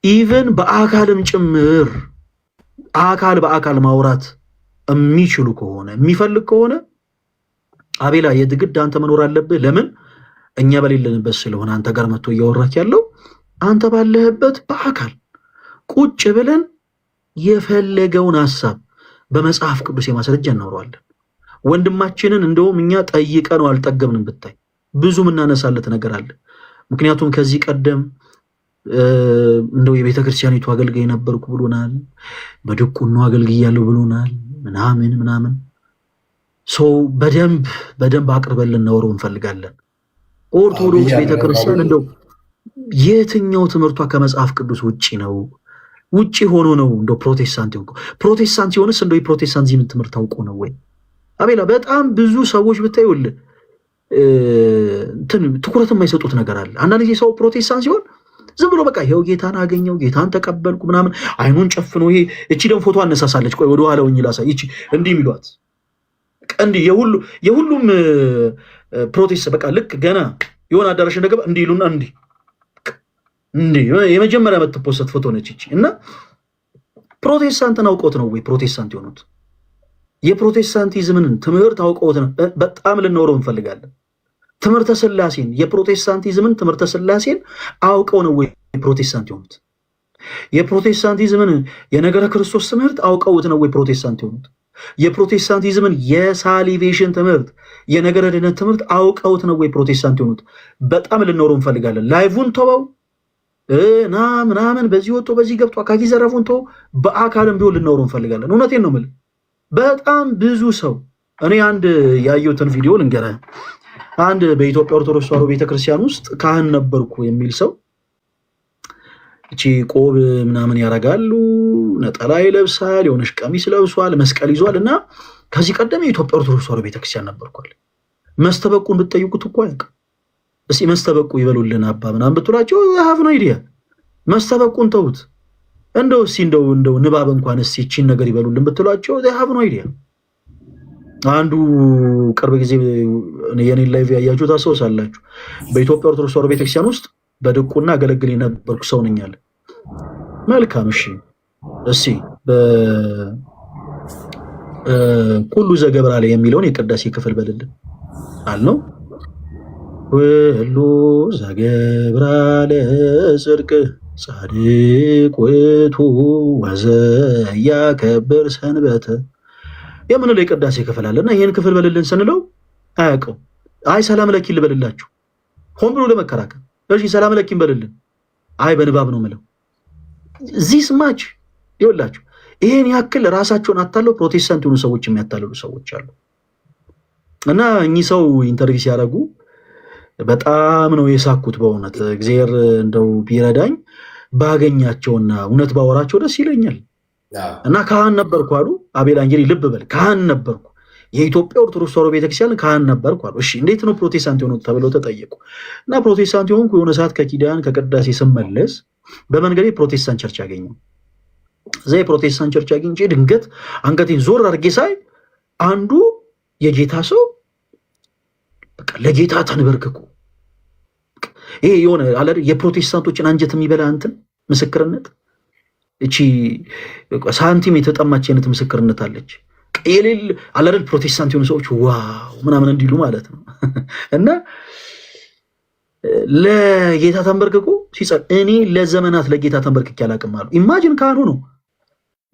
ኢቨን በአካልም ጭምር በአካል ማውራት የሚችሉ ከሆነ የሚፈልግ ከሆነ አቤላ የግድ አንተ መኖር አለብህ። ለምን እኛ በሌለንበት ስለሆነ አንተ ጋር መጥቶ እያወራክ ያለው አንተ ባለህበት በአካል ቁጭ ብለን የፈለገውን ሐሳብ በመጽሐፍ ቅዱስ የማስረጃ እናወራዋለን። ወንድማችንን እንደውም እኛ ጠይቀነው አልጠገብንም። ብታይ ብዙ ምናነሳለት ነገር አለ። ምክንያቱም ከዚህ ቀደም እንደው የቤተ ክርስቲያኒቱ አገልጋይ ነበርኩ ብሎናል፣ በድቁና አገልግያለሁ ብሎናል ምናምን ሰው በደንብ አቅርበን ልናወራው እንፈልጋለን። ኦርቶዶክስ ቤተክርስቲያን እንደው የትኛው ትምህርቷ ከመጽሐፍ ቅዱስ ውጪ ነው? ውጪ ሆኖ ነው እንደው ፕሮቴስታንት ይሆንኩ? ፕሮቴስታንት ሲሆንስ እንደው የፕሮቴስታንቲዝም ትምህርት ታውቆ ነው ወይ? አቤላ በጣም ብዙ ሰዎች ብታዩል ትኩረት የማይሰጡት ነገር አለ። አንዳንድ ጊዜ ሰው ፕሮቴስታንት ሲሆን ዝም ብሎ በቃ ይሄው ጌታን አገኘው ጌታን ተቀበልኩ ምናምን አይኑን ጨፍኖ ይሄ እቺ ደግሞ ፎቶ አነሳሳለች። ቆይ ወደ ኋላው ላሳይ። እቺ እንዲህ የሚሏት እንዲህ የሁሉም ፕሮቴስት በቃ ልክ ገና የሆነ አዳራሽ እንደገባ እንዲህ ይሉና እንዲህ የመጀመሪያ የምትፖስት ፎቶ ነች እቺ። እና ፕሮቴስታንትን አውቀውት ነው ወይ ፕሮቴስታንት የሆኑት? የፕሮቴስታንቲዝምን ትምህርት አውቀውት ነው? በጣም ልናወራው እንፈልጋለን። ትምህርተ ሥላሴን የፕሮቴስታንቲዝምን ትምህርተ ሥላሴን አውቀው ነው ወይ ፕሮቴስታንት የሆኑት? የፕሮቴስታንቲዝምን የነገረ ክርስቶስ ትምህርት አውቀውት ነው ወይ ፕሮቴስታንት የሆኑት? የፕሮቴስታንቲዝምን የሳሊቬሽን ትምህርት የነገረ ድነት ትምህርት አውቀውት ነው ወይ ፕሮቴስታንት የሆኑት? በጣም ልናወራው እንፈልጋለን። ላይቭን ተወው ምናምን በዚህ ወጥቶ በዚህ ገብቶ አካኪ ዘረፉን ተወው። በአካልም ቢሆን ልናወራው እንፈልጋለን። እውነቴን ነው የምልህ። በጣም ብዙ ሰው እኔ አንድ ያየሁትን ቪዲዮ ልንገርህ። አንድ በኢትዮጵያ ኦርቶዶክስ ተዋሕዶ ቤተክርስቲያን ውስጥ ካህን ነበርኩ የሚል ሰው እቺ ቆብ ምናምን ያረጋሉ፣ ነጠላ ይለብሳል፣ የሆነች ቀሚስ ለብሷል፣ መስቀል ይዟል እና ከዚህ ቀደም የኢትዮጵያ ኦርቶዶክስ ተዋሕዶ ቤተክርስቲያን ነበርኳል። መስተበቁን ብትጠይቁት እኮ አያውቅም። እስኪ መስተበቁ ይበሉልን አባ ምናምን ብትሏቸው ሀፍ ነው አይዲያ። መስተበቁን ተውት፣ እንደው እስኪ እንደው ንባብ እንኳን እስኪ ይቺን ነገር ይበሉልን ብትሏቸው ሀፍ ነው አይዲያ። አንዱ ቅርብ ጊዜ የኔን ላይቭ ያያችሁ ታስታውሳላችሁ። በኢትዮጵያ ኦርቶዶክስ ተዋሕዶ ቤተክርስቲያን ውስጥ በድቁና አገለግል የነበርኩ ሰው ነኝ አለ። መልካም እሺ፣ እስኪ ሁሉ ዘገብራ ላይ የሚለውን የቅዳሴ ክፍል በልልን አልነው። ሁሉ ዘገብራ ለጽድቅ ጻድቅ ውእቱ ወዘያከብር ሰንበተ የምንለው የቅዳሴ ክፍል አለና ይህን ክፍል በልልን ስንለው አያውቀው። አይ ሰላም ለኪን ልበልላችሁ ሆን ብሎ ለመከራከር እሺ ሰላም ለኪን በልልን፣ አይ በንባብ ነው ምለው። ዚስ ማች ይወላችሁ ይሄን ያክል ራሳቸውን አታለው ፕሮቴስታንት የሆኑ ሰዎች የሚያታልሉ ሰዎች አሉ። እና እኚህ ሰው ኢንተርቪው ሲያደርጉ በጣም ነው የሳኩት። በእውነት እግዚአብሔር እንደው ቢረዳኝ ባገኛቸውና እውነት ባወራቸው ደስ ይለኛል። እና ካህን ነበርኩ አሉ አቤላ። እንግዲህ ልብ በል ካህን ነበርኩ፣ የኢትዮጵያ ኦርቶዶክስ ተዋሕዶ ቤተክርስቲያን ካህን ነበርኩ አሉ። እሺ እንዴት ነው ፕሮቴስታንት የሆኑት ተብለው ተጠየቁ። እና ፕሮቴስታንት የሆንኩ የሆነ ሰዓት ከኪዳን ከቅዳሴ ስመለስ በመንገዴ ፕሮቴስታንት ቸርች አገኘሁ። እዛ የፕሮቴስታንት ቸርች አግኝቼ ድንገት አንገቴን ዞር አድርጌ ሳይ አንዱ የጌታ ሰው በቃ ለጌታ ተንበርክኩ። ይሄ የሆነ አለ የፕሮቴስታንቶችን አንጀት የሚበላ እንትን ምስክርነት፣ እቺ ሳንቲም የተጠማች አይነት ምስክርነት አለች። የሌል አላደል ፕሮቴስታንት የሆኑ ሰዎች ዋው ምናምን እንዲሉ ማለት ነው። እና ለጌታ ተንበርክኩ ሲጸል እኔ ለዘመናት ለጌታ ተንበርክኬ አላውቅም አሉ። ኢማጂን ካህኑ ነው።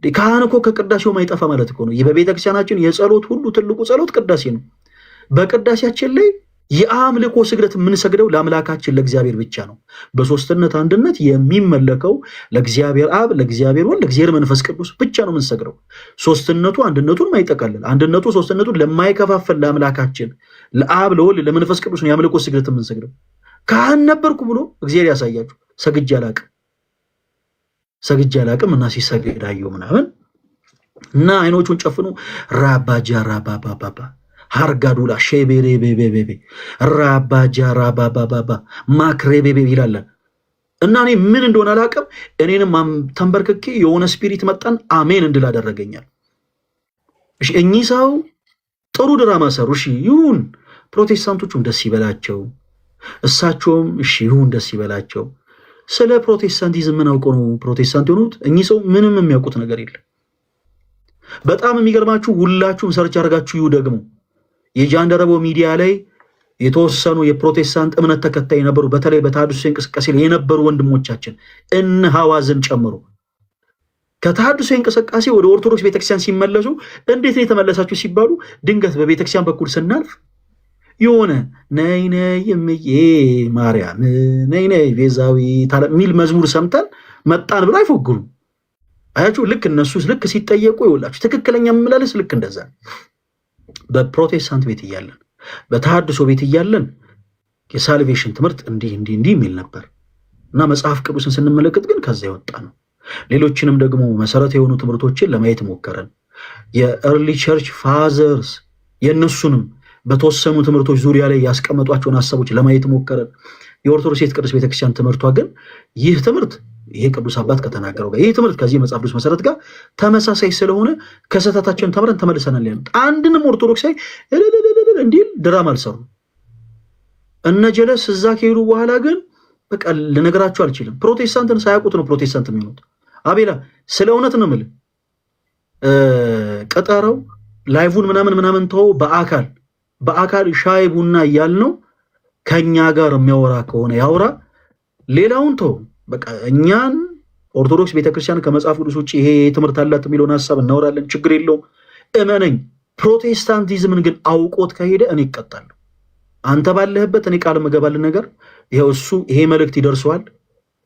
ካህን እኮ ከቅዳሴው ማይጠፋ ማለት እኮ ነው። በቤተክርስቲያናችን የጸሎት ሁሉ ትልቁ ጸሎት ቅዳሴ ነው። በቅዳሴያችን ላይ የአምልኮ ስግደት የምንሰግደው ለአምላካችን ለእግዚአብሔር ብቻ ነው። በሶስትነት አንድነት የሚመለከው ለእግዚአብሔር አብ፣ ለእግዚአብሔር ወልድ፣ ለእግዚአብሔር መንፈስ ቅዱስ ብቻ ነው የምንሰግደው። ሶስትነቱ አንድነቱን ማይጠቀልል፣ አንድነቱ ሶስትነቱን ለማይከፋፈል ለአምላካችን ለአብ፣ ለወልድ፣ ለመንፈስ ቅዱስ ነው የአምልኮ ስግደት የምንሰግደው። ካህን ነበርኩ ብሎ እግዚአብሔር ያሳያችሁ ሰግጄ አላቅም እና ሲሰግድ አየሁ ምናምን እና አይኖቹን ጨፍኑ ራባጃ ራባባባ ሃርጋዱላ ሼቤሬቤቤቤ ራባጃ ራባባባ ማክሬቤቤ ይላል እና እኔ ምን እንደሆነ አላቅም። እኔንም ተንበርክኬ የሆነ ስፒሪት መጣን አሜን እንድል አደረገኛል። እሺ እኚህ ሰው ጥሩ ድራማ ሰሩ። እሺ ይሁን፣ ፕሮቴስታንቶቹም ደስ ይበላቸው፣ እሳቸውም እሺ ይሁን ደስ ይበላቸው። ስለ ፕሮቴስታንቲዝም ምን አውቀው ነው ፕሮቴስታንት የሆኑት? እኚህ ሰው ምንም የሚያውቁት ነገር የለም። በጣም የሚገርማችሁ ሁላችሁም ሰርች አድርጋችሁ ይሁ ደግሞ የጃንደረባው ሚዲያ ላይ የተወሰኑ የፕሮቴስታንት እምነት ተከታይ የነበሩ በተለይ በተሐድሶ እንቅስቃሴ ላይ የነበሩ ወንድሞቻችን እነ ሐዋዝን ጨምሮ ከተሐድሶ እንቅስቃሴ ወደ ኦርቶዶክስ ቤተክርስቲያን ሲመለሱ እንዴት ነው የተመለሳችሁ ሲባሉ ድንገት በቤተክርስቲያን በኩል ስናልፍ የሆነ ነይ ነይ እምዬ ማርያም ነይ ነይ ቤዛዊ ሚል መዝሙር ሰምተን መጣን ብሎ አይፎግሩም። አያችሁ፣ ልክ እነሱ ልክ ሲጠየቁ ይውላችሁ ትክክለኛ መመላለስ ልክ እንደዛ። በፕሮቴስታንት ቤት እያለን በተሐድሶ ቤት እያለን የሳልቬሽን ትምህርት እንዲህ የሚል ነበር እና መጽሐፍ ቅዱስን ስንመለከት ግን ከዛ የወጣ ነው። ሌሎችንም ደግሞ መሰረት የሆኑ ትምህርቶችን ለማየት ሞከረን። የኤርሊ ቸርች ፋዘርስ የእነሱንም በተወሰኑ ትምህርቶች ዙሪያ ላይ ያስቀመጧቸውን ሀሳቦች ለማየት ሞከረን። የኦርቶዶክስ ቅዱስ ቤተክርስቲያን ትምህርቷ ግን ይህ ትምህርት ይሄ ቅዱስ አባት ከተናገረው ጋር ይህ ትምህርት ከዚህ መጽሐፍ ቅዱስ መሰረት ጋር ተመሳሳይ ስለሆነ ከስህተታችን ተምረን ተመልሰናል ያሉት። አንድንም ኦርቶዶክሳዊ እንዲል ድራማ አልሰሩ። እነ ጀለስ እዛ ከሄዱ በኋላ ግን በቃ ልነግራችሁ አልችልም። ፕሮቴስታንትን ሳያውቁት ነው ፕሮቴስታንት የሚሆኑት። አቤላ ስለ እውነት ነው የምልህ። ቀጠረው ላይቭን ምናምን ተው በአካል ሻይ ቡና እያልነው ከኛ ጋር የሚያወራ ከሆነ ያውራ፣ ሌላውን ተው። በቃ እኛን ኦርቶዶክስ ቤተክርስቲያን ከመጽሐፍ ቅዱስ ውጭ ይሄ ትምህርት አላት የሚለውን ሀሳብ እናወራለን፣ ችግር የለውም። እመነኝ። ፕሮቴስታንቲዝምን ግን አውቆት ከሄደ እኔ እቀጣለሁ። አንተ ባለህበት እኔ ቃል መገባልን ነገር ይሄው እሱ ይሄ መልእክት ይደርሰዋል፣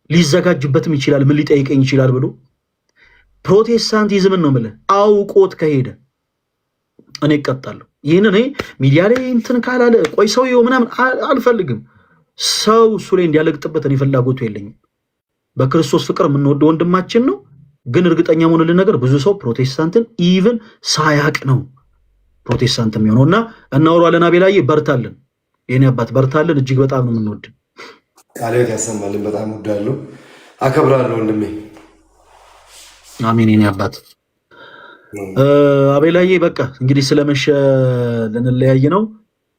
ሊዘጋጅበትም ይችላል፣ ምን ሊጠይቀኝ ይችላል ብሎ ፕሮቴስታንቲዝምን ነው የምልህ አውቆት ከሄደ እኔ እቀጣለሁ። ይህን እኔ ሚዲያ ላይ እንትን ካላለ ቆይ ሰውየው ምናምን አልፈልግም። ሰው እሱ ላይ እንዲያለግጥበት እኔ ፍላጎቱ የለኝም። በክርስቶስ ፍቅር የምንወደው ወንድማችን ነው። ግን እርግጠኛ መሆንልን ነገር ብዙ ሰው ፕሮቴስታንትን ኢቭን ሳያቅ ነው ፕሮቴስታንት የሚሆነው እና እናወራለን። አቤላዬ በርታልን፣ የኔ አባት በርታልን። እጅግ በጣም ነው የምንወድ። ቃልዎት ያሰማልን። በጣም ወዳለሁ፣ አከብራለሁ ወንድሜ። አሜን የኔ አባት። አቤላዬ በቃ እንግዲህ ስለመሸ ልንለያይ ነው።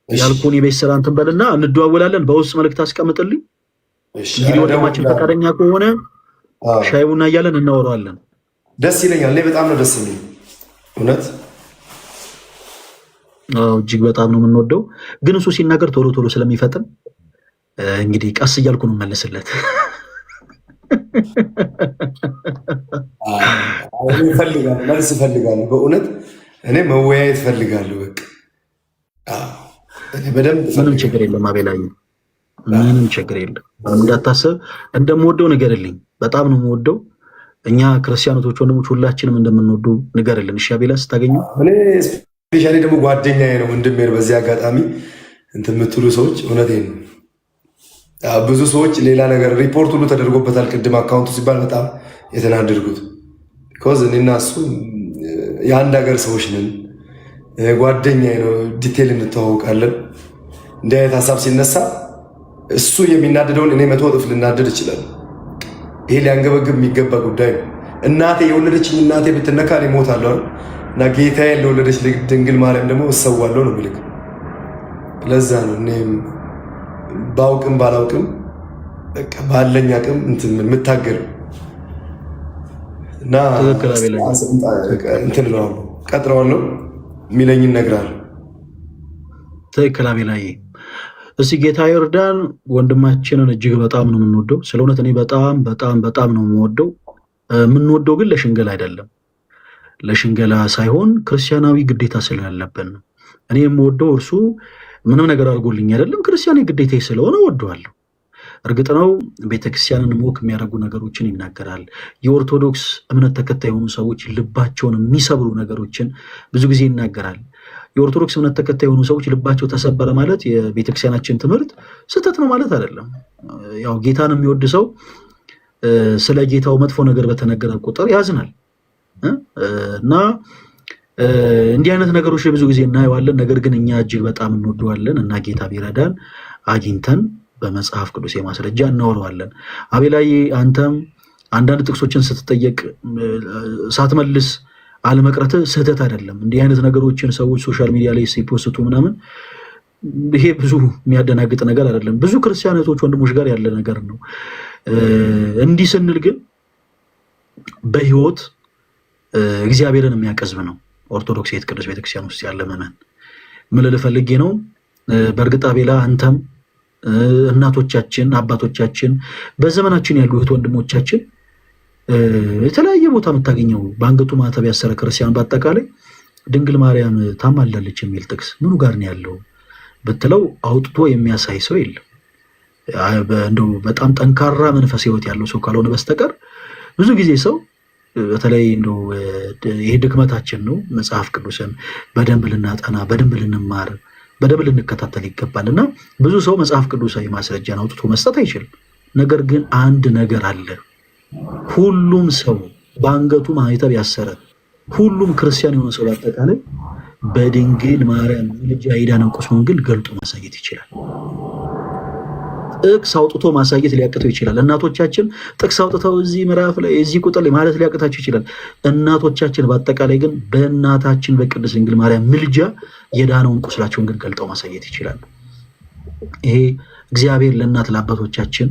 ያልኩን የቤት ስራ እንትን በልና እንደዋወላለን። በውስጥ መልእክት አስቀምጥልኝ። እንግዲህ ወንድማችን ፈቃደኛ ከሆነ ሻይ ቡና እያለን እናወራዋለን። ደስ ይለኛል። እኔ በጣም ነው ደስ የሚል እውነት እጅግ በጣም ነው የምንወደው። ግን እሱ ሲናገር ቶሎ ቶሎ ስለሚፈጥን እንግዲህ ቀስ እያልኩ ነው መለስለት። መልስ እፈልጋለሁ። በእውነት እኔ መወያየት እፈልጋለሁ። በቃ ምንም ችግር የለም አቤላዬ፣ ምንም ችግር የለም። እንዳታስብ፣ እንደምወደው ንገርልኝ። በጣም ነው የምወደው። እኛ ክርስቲያኖቶች ወንድሞች ሁላችንም እንደምንወደው ንገርልን። እሺ አቤላ ስታገኘው። እኔ ስፔሻሊ ደግሞ ጓደኛዬ ነው ወንድሜ ነው። በዚህ አጋጣሚ እንትን የምትሉ ሰዎች እውነቴን ነው። ብዙ ሰዎች ሌላ ነገር ሪፖርት ሁሉ ተደርጎበታል። ቅድም አካውንቱ ሲባል በጣም የተናደድኩት ቢኮዝ እኔና እሱ የአንድ ሀገር ሰዎች ነን። ጓደኛዬ ነው፣ ዲቴል እንተዋወቃለን። እንዲህ አይነት ሀሳብ ሲነሳ እሱ የሚናደደውን እኔ 100 እጥፍ ልናደድ ይችላል። ይሄ ሊያንገበግብ የሚገባ ጉዳይ ነው። እናቴ የወለደችኝ እናቴ ብትነካ እኔ እሞታለሁ እና ጌታዬ ለወለደች ድንግል ማርያም ደግሞ እሰዋለሁ ነው ምልክ። ለዛ ነው እኔም ባውቅም ባላውቅም በቃ ባለኝ አቅም እንትን የምታገለው እና እንትን እለዋለሁ፣ ቀጥረዋለሁ፣ የሚለኝን እነግራለሁ። ትክክል አቤላዬ። እስኪ ጌታ ይርዳን። ወንድማችንን እጅግ በጣም ነው የምንወደው። ስለ እውነት እኔ በጣም በጣም በጣም ነው የምወደው። የምንወደው ግን ለሽንገላ አይደለም፣ ለሽንገላ ሳይሆን ክርስቲያናዊ ግዴታ ስላለብን ነው። እኔ የምወደው እርሱ ምንም ነገር አድርጎልኝ አይደለም፣ ክርስቲያናዊ ግዴታ ስለሆነ እወደዋለሁ። እርግጥ ነው ቤተክርስቲያንን ሞክ የሚያደርጉ ነገሮችን ይናገራል። የኦርቶዶክስ እምነት ተከታይ የሆኑ ሰዎች ልባቸውን የሚሰብሩ ነገሮችን ብዙ ጊዜ ይናገራል። የኦርቶዶክስ እምነት ተከታይ የሆኑ ሰዎች ልባቸው ተሰበረ ማለት የቤተክርስቲያናችን ትምህርት ስህተት ነው ማለት አይደለም። ያው ጌታን የሚወድ ሰው ስለ ጌታው መጥፎ ነገር በተነገረ ቁጥር ያዝናል እና እንዲህ አይነት ነገሮች ብዙ ጊዜ እናየዋለን። ነገር ግን እኛ እጅግ በጣም እንወደዋለን እና ጌታ ቢረዳን አግኝተን በመጽሐፍ ቅዱስ የማስረጃ እናወራዋለን። አቤላዬ አንተም አንዳንድ ጥቅሶችን ስትጠየቅ ሳትመልስ አለመቅረት ስህተት አይደለም። እንዲህ አይነት ነገሮችን ሰዎች ሶሻል ሚዲያ ላይ ሲፖስቱ ምናምን ይሄ ብዙ የሚያደናግጥ ነገር አይደለም። ብዙ ክርስቲያኖቶች ወንድሞች ጋር ያለ ነገር ነው። እንዲህ ስንል ግን በህይወት እግዚአብሔርን የሚያቀዝብ ነው። ኦርቶዶክስ የት ቅዱስ ቤተክርስቲያን ውስጥ ያለ ምዕመን ምን ልል ፈልጌ ነው። በእርግጥ አቤላ አንተም እናቶቻችን አባቶቻችን በዘመናችን ያሉ እህት ወንድሞቻችን የተለያየ ቦታ የምታገኘው በአንገቱ ማተብ ያሰረ ክርስቲያን በአጠቃላይ ድንግል ማርያም ታማላለች የሚል ጥቅስ ምኑ ጋር ነው ያለው ብትለው አውጥቶ የሚያሳይ ሰው የለም። እንደው በጣም ጠንካራ መንፈስ ህይወት ያለው ሰው ካልሆነ በስተቀር ብዙ ጊዜ ሰው በተለይ እንደው ይሄ ድክመታችን ነው። መጽሐፍ ቅዱስን በደንብ ልናጠና፣ በደንብ ልንማር፣ በደንብ ልንከታተል ይገባል እና ብዙ ሰው መጽሐፍ ቅዱሳዊ ማስረጃን አውጥቶ መስጠት አይችልም። ነገር ግን አንድ ነገር አለ። ሁሉም ሰው በአንገቱ ማህተብ ያሰረ ሁሉም ክርስቲያን የሆነ ሰው በአጠቃላይ በድንግል ማርያም ልጅ አይዳነው ቁስሉን ግን ገልጦ ማሳየት ይችላል። ጥቅስ አውጥቶ ማሳየት ሊያቅተው ይችላል። እናቶቻችን ጥቅስ አውጥተው እዚህ ምዕራፍ ላይ እዚህ ቁጥር ላይ ማለት ሊያቅታቸው ይችላል። እናቶቻችን በአጠቃላይ ግን በእናታችን በቅድስት ድንግል ማርያም ምልጃ የዳነውን ቁስላቸውን ግን ገልጠው ማሳየት ይችላሉ። ይሄ እግዚአብሔር ለእናት ለአባቶቻችን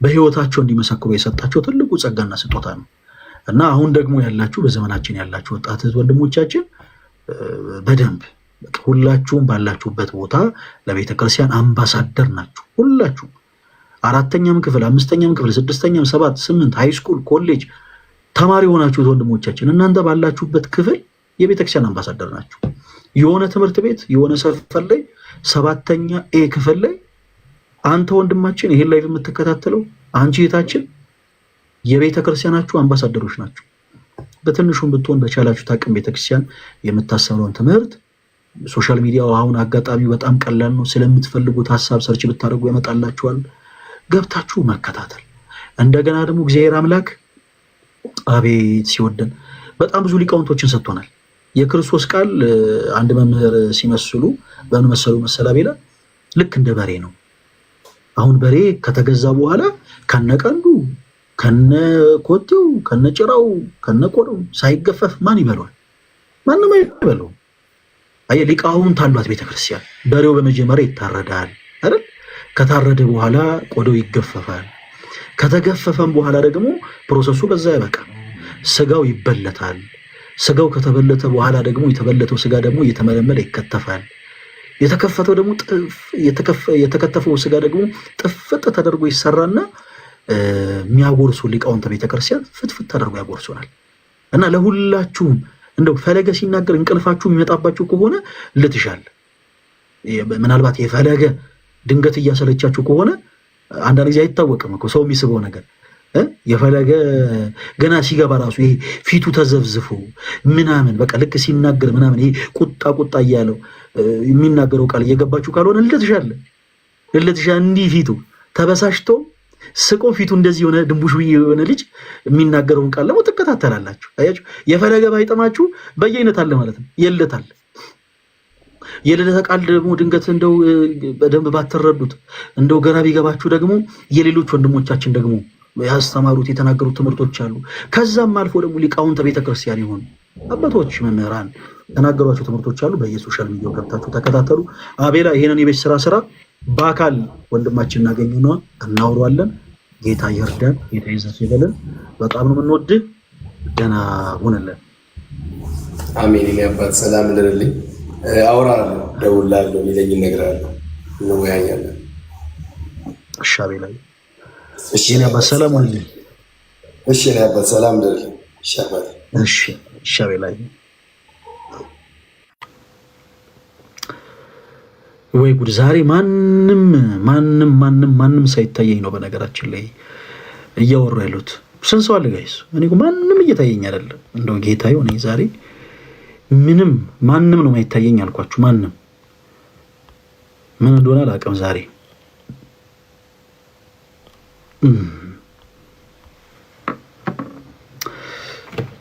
በህይወታቸው እንዲመሰክሩ የሰጣቸው ትልቁ ጸጋና ስጦታ ነው እና አሁን ደግሞ ያላችሁ በዘመናችን ያላችሁ ወጣት ወንድሞቻችን በደንብ ሁላችሁም ባላችሁበት ቦታ ለቤተ ክርስቲያን አምባሳደር ናችሁ። ሁላችሁ አራተኛም ክፍል፣ አምስተኛም ክፍል፣ ስድስተኛም፣ 7፣ 8 ሃይስኩል፣ ኮሌጅ ተማሪ የሆናችሁት ወንድሞቻችን እናንተ ባላችሁበት ክፍል የቤተ ክርስቲያን አምባሳደር ናችሁ። የሆነ ትምህርት ቤት የሆነ ሰፈር ላይ 7ኛ ኤ ክፍል ላይ አንተ ወንድማችን ይሄን ላይቭ የምትከታተለው አንቺ እህታችን የቤተ ክርስቲያናችሁ አምባሳደሮች ናችሁ። በትንሹም ብትሆን በቻላችሁ ታቅም ቤተክርስቲያን የምታሰረውን ትምህርት ሶሻል ሚዲያው አሁን አጋጣሚው በጣም ቀላል ነው። ስለምትፈልጉት ሀሳብ ሰርች ብታደርጉ ያመጣላችኋል። ገብታችሁ መከታተል። እንደገና ደግሞ እግዚአብሔር አምላክ አቤት ሲወደን በጣም ብዙ ሊቃውንቶችን ሰጥቶናል። የክርስቶስ ቃል አንድ መምህር ሲመስሉ በምን መሰሉ መሰላቤላ ልክ እንደ በሬ ነው። አሁን በሬ ከተገዛ በኋላ ከነቀንዱ ከነኮቴው ከነጭራው ከነቆዳው ሳይገፈፍ ማን ይበላዋል? ማንም አይበላውም። አየ ሊቃውንት አሏት ቤተክርስቲያን። በሬው በመጀመሪያ ይታረዳል አይደል? ከታረደ በኋላ ቆዳው ይገፈፋል። ከተገፈፈም በኋላ ደግሞ ፕሮሰሱ በዛ ያበቃል። ስጋው ይበለታል። ስጋው ከተበለተ በኋላ ደግሞ የተበለተው ስጋ ደግሞ እየተመለመለ ይከተፋል። የተከፈተው ደግሞ የተከተፈው ስጋ ደግሞ ጥፍጥ ተደርጎ ይሰራና የሚያጎርሱ ሊቃውንተ ቤተክርስቲያን ፍትፍት ተደርጎ ያጎርሱናል። እና ለሁላችሁም እንደው ፈለገ ሲናገር እንቅልፋችሁ የሚመጣባችሁ ከሆነ ልትሻል ምናልባት የፈለገ ድንገት እያሰለቻችሁ ከሆነ አንዳንድ ጊዜ አይታወቅም እኮ ሰው የሚስበው ነገር የፈለገ ገና ሲገባ ራሱ ይሄ ፊቱ ተዘብዝፎ ምናምን በቃ ልክ ሲናገር ምናምን ይሄ ቁጣ እያለው የሚናገረው ቃል እየገባችሁ ካልሆነ ልትሻ እንዲህ ፊቱ ተበሳሽቶ ስቆ ፊቱ እንደዚህ የሆነ ድንቡሽ የሆነ ልጅ የሚናገረውን ቃል ደግሞ ትከታተላላችሁ። አያችሁ የፈለገ ባይጠማችሁ በየአይነት አለ ማለት ነው። የልደተ ቃል ደግሞ ድንገት እንደው በደንብ ባትረዱት እንደው ገና ቢገባችሁ ደግሞ የሌሎች ወንድሞቻችን ደግሞ ያስተማሩት የተናገሩት ትምህርቶች አሉ። ከዛም አልፎ ደግሞ ሊቃውንተ ቤተክርስቲያን ይሆን አባቶች መምህራን የተናገሯቸው ትምህርቶች አሉ። በየሶሻል ሚዲያው ገብታችሁ ተከታተሉ። አቤላ ይሄንን የቤት ስራ በአካል ወንድማችን እናገኘው እናውረዋለን። ጌታ ይርዳን፣ ጌታ ይዘፍ ይበለን። በጣም ነው የምንወድህ። ገና ሆነለን። አሜን። እኔ አባት ሰላም ልልልኝ አውራለሁ፣ ደውላለሁ፣ ይለኝ እነግራለሁ፣ እንወያያለን። እሺ አቤላ እሺ እኔ አባት ሰላም ልልኝ። እሺ እኔ አባት ሰላም ልልኝ። እሺ አባት እሺ አቤላ ወይ ጉድ! ዛሬ ማንም ሳይታየኝ ነው በነገራችን ላይ እያወሩ ያሉት። ስንት ሰው አለ ጋይስ? እኔ ማንም እየታየኝ አይደለም። እንደው ጌታ ይሁን ዛሬ ማንም ነው የማይታየኝ አልኳችሁ። ማንም ምን እንደሆነ አላውቅም ዛሬ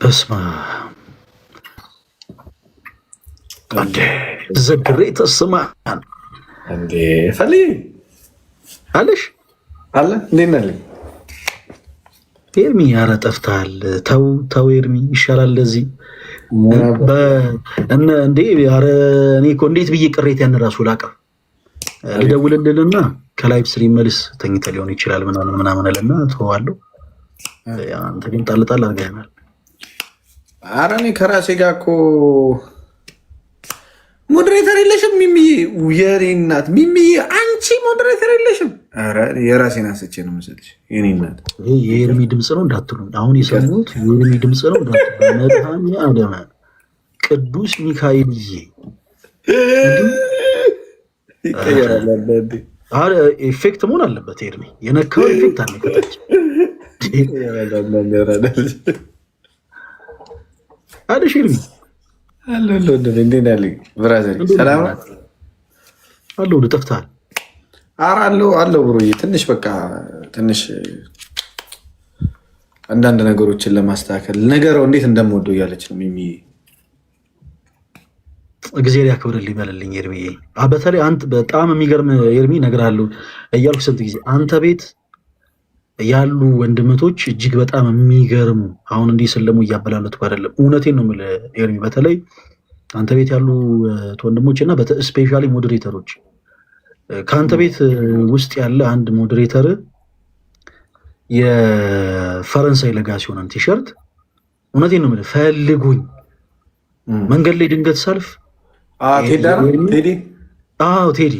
እስማ አንዴ ዘግሬ ተስማን እንዴ ፈልይ አለሽ አለ እንዴት ነህ ኤርሚ? ኧረ ጠፍተሃል። ተው ኤርሚ ይሻላል ለዚህ እንዴ። ኧረ እኔ እኮ እንዴት ብዬ ቅሬታ ያን ራሱ ላቀር ልደውልልልና ከላይቭ ስሪ መልስ ተኝተ ሊሆን ይችላል ምናምን እልና ተዋለሁ። አንተ ግን ጣልጣል አድርገናል። ኧረ እኔ ከራሴ ጋር እኮ ሞዴሬተር የለሽም ሚሚዬ? የኔ እናት ሚሚዬ፣ አንቺ ሞዴሬተር የለሽም? ኧረ የራሴን አስቼ ነው የምሰጥሽ የኔ እናት። ይሄ የኤርሚ ድምፅ ነው እንዳትሉኝ፣ አሁን የሰሙት የኤርሚ ድምፅ ነው እንዳትሉኝ። መድኃኔዓለም ቅዱስ ሚካኤልዬ ይቀየራል። ኤፌክት መሆን አለበት። ኤርሚ የነካው ኤፌክት አለ ከታች አለሽ ኤርሚ ሰላም አለው። ጠፍተሃል። ኧረ አለው ብሮዬ፣ ትንሽ በቃ ትንሽ አንዳንድ ነገሮችን ለማስተካከል ነገረው እንዴት እንደምወደው እያለች ነው ሚሚ። እግዚአብሔር ያክብርልኝ በልልኝ ኤርሚዬ። በተለይ አንተ በጣም የሚገርም ኤርሚ እነግርሃለሁ እያልኩ ስንት ጊዜ አንተ ቤት ያሉ ወንድምቶች እጅግ በጣም የሚገርሙ አሁን እንዲህ ስለሙ እያበላለጡ አይደለም። እውነቴን ነው የምልህ ኤርሚ። በተለይ አንተ ቤት ያሉ ወንድሞች እና ስፔሻሊ ሞዴሬተሮች ከአንተ ቤት ውስጥ ያለ አንድ ሞዴሬተር የፈረንሳይ ለጋሲዮንን ቲሸርት እውነቴን ነው የምልህ ፈልጉኝ መንገድ ላይ ድንገት ሳልፍ ቴዲ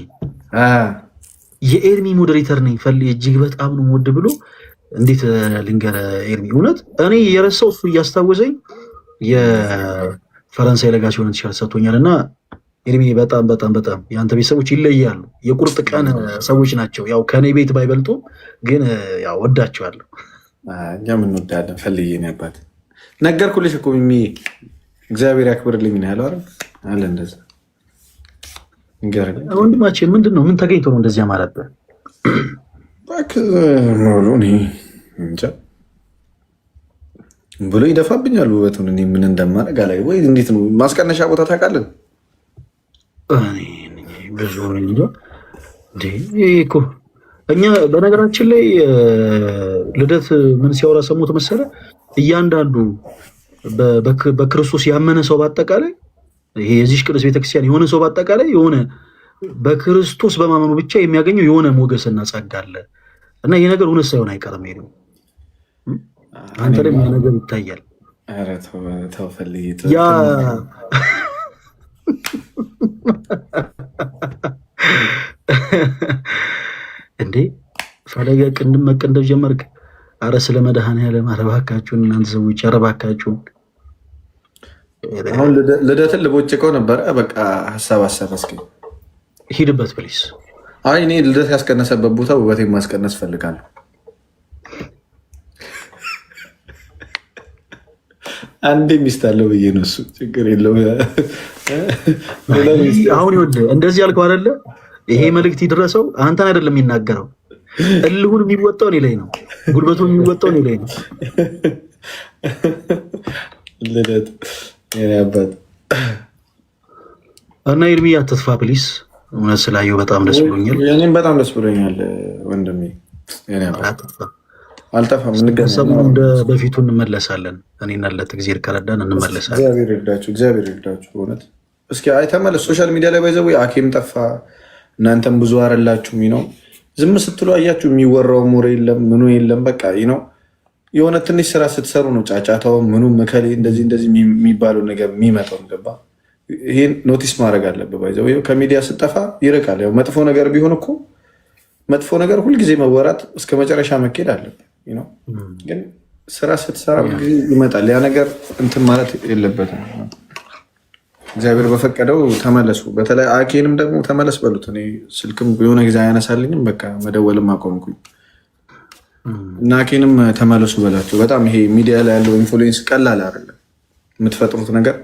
የኤርሚ ሞዴሬተር ነኝ እጅግ በጣም ነው ወድ ብሎ እንዴት ልንገርህ ኤርሚ፣ እውነት እኔ የረሳው እሱ እያስታወሰኝ የፈረንሳይ ለጋሲዮንን ቲሸርት ሰጥቶኛል። እና ኤርሚ በጣም በጣም በጣም የአንተ ቤተሰቦች ይለያሉ። የቁርጥ ቀን ሰዎች ናቸው። ያው ከኔ ቤት ባይበልጡ ግን ያው ወዳቸዋለሁ። እኛም እንወዳለን። ፈልዬ ነው ያባት ነገርኩልሽ እኮ ሚሚ፣ እግዚአብሔር ያክብርልኝ ነው ያለው አለ እንደዛ። ወንድማችን ምንድን ነው? ምን ተገኝቶ ነው እንደዚህ አማረብህ? ብሎ ይደፋብኛል ውበቱን። እኔ ምን እንደማደርግ አላይ ወይ እንዴት ነው? ማስቀነሻ ቦታ ታውቃለህ? ብዙ እኮ እኛ በነገራችን ላይ ልደት ምን ሲያወራ ሰሙት መሰለህ? እያንዳንዱ በክርስቶስ ያመነ ሰው በአጠቃላይ ይሄ የዚህ ቅዱስ ቤተክርስቲያን የሆነ ሰው በአጠቃላይ የሆነ በክርስቶስ በማመኑ ብቻ የሚያገኘው የሆነ ሞገስና ጸጋ አለ እና ይሄ ነገር እውነት ሳይሆን አይቀርም። ሄዱ አንተ ላይ ያ ነገር ይታያል። ኧረ ተው ፈልይ እንዴ ፈለገ ቅንድም መቀንደብ ጀመርክ? አረ ስለ መድኃኔዓለም ኧረ እባካችሁን እናንተ ሰዎች ኧረ እባካችሁን። አሁን ልደትን ልቦጭቀው ነበረ። በቃ ሀሳብ እስኪ ሂድበት ፕሊስ። አይ እኔ ልደት ያስቀነሰበት ቦታ ውበቴ ማስቀነስ ፈልጋለሁ። አንዴ ሚስት አለው ብዬ ነው እሱ ችግር የለው። አሁን ይኸውልህ እንደዚህ ያልከው አይደለ? ይሄ መልእክት ይድረሰው አንተን አይደለም የሚናገረው። እልሁን የሚወጣው እኔ ላይ ነው፣ ጉልበቱን የሚወጣው እኔ ላይ ነው። ልደት አባት እና ኤርሚ አትጥፋ ፕሊስ። እውነት ስላየው በጣም ደስ ብሎኛል። እኔም በጣም ደስ ብሎኛል ወንድሜ። አልጠፋም። ሰሞኑን እንደ በፊቱ እንመለሳለን። እኔና ለት ጊዜ ከረዳን እንመለሳለን። እግዚአብሔር ይርዳችሁ በእውነት። እስኪ አይተመለስ ሶሻል ሚዲያ ላይ ባይዘው አኬም ጠፋ፣ እናንተም ብዙ አረላችሁ ነው። ዝም ስትሉ አያችሁ፣ የሚወራው ሞሬ የለም ምኑ የለም። በቃ ነው የሆነ ትንሽ ስራ ስትሰሩ ነው ጫጫታው ምኑ መከሌ እንደዚህ የሚባለው ነገር የሚመጣው። ገባ? ይሄን ኖቲስ ማድረግ አለብህ። ባይዘው ከሚዲያ ስጠፋ ይርቃል። ያው መጥፎ ነገር ቢሆን እኮ መጥፎ ነገር ሁልጊዜ መወራት እስከ መጨረሻ መኬድ አለብን። ግን ስራ ስትሰራ ጊዜ ይመጣል። ያ ነገር እንትን ማለት የለበትም። እግዚአብሔር በፈቀደው ተመለሱ። በተለይ አኬንም ደግሞ ተመለስ በሉት። እኔ ስልክም የሆነ ጊዜ አያነሳልኝም፣ በቃ መደወልም አቆምኩኝ እና አኬንም ተመለሱ በላቸው። በጣም ይሄ ሚዲያ ላይ ያለው ኢንፍሉዌንስ ቀላል አይደለም። የምትፈጥሩት ነገር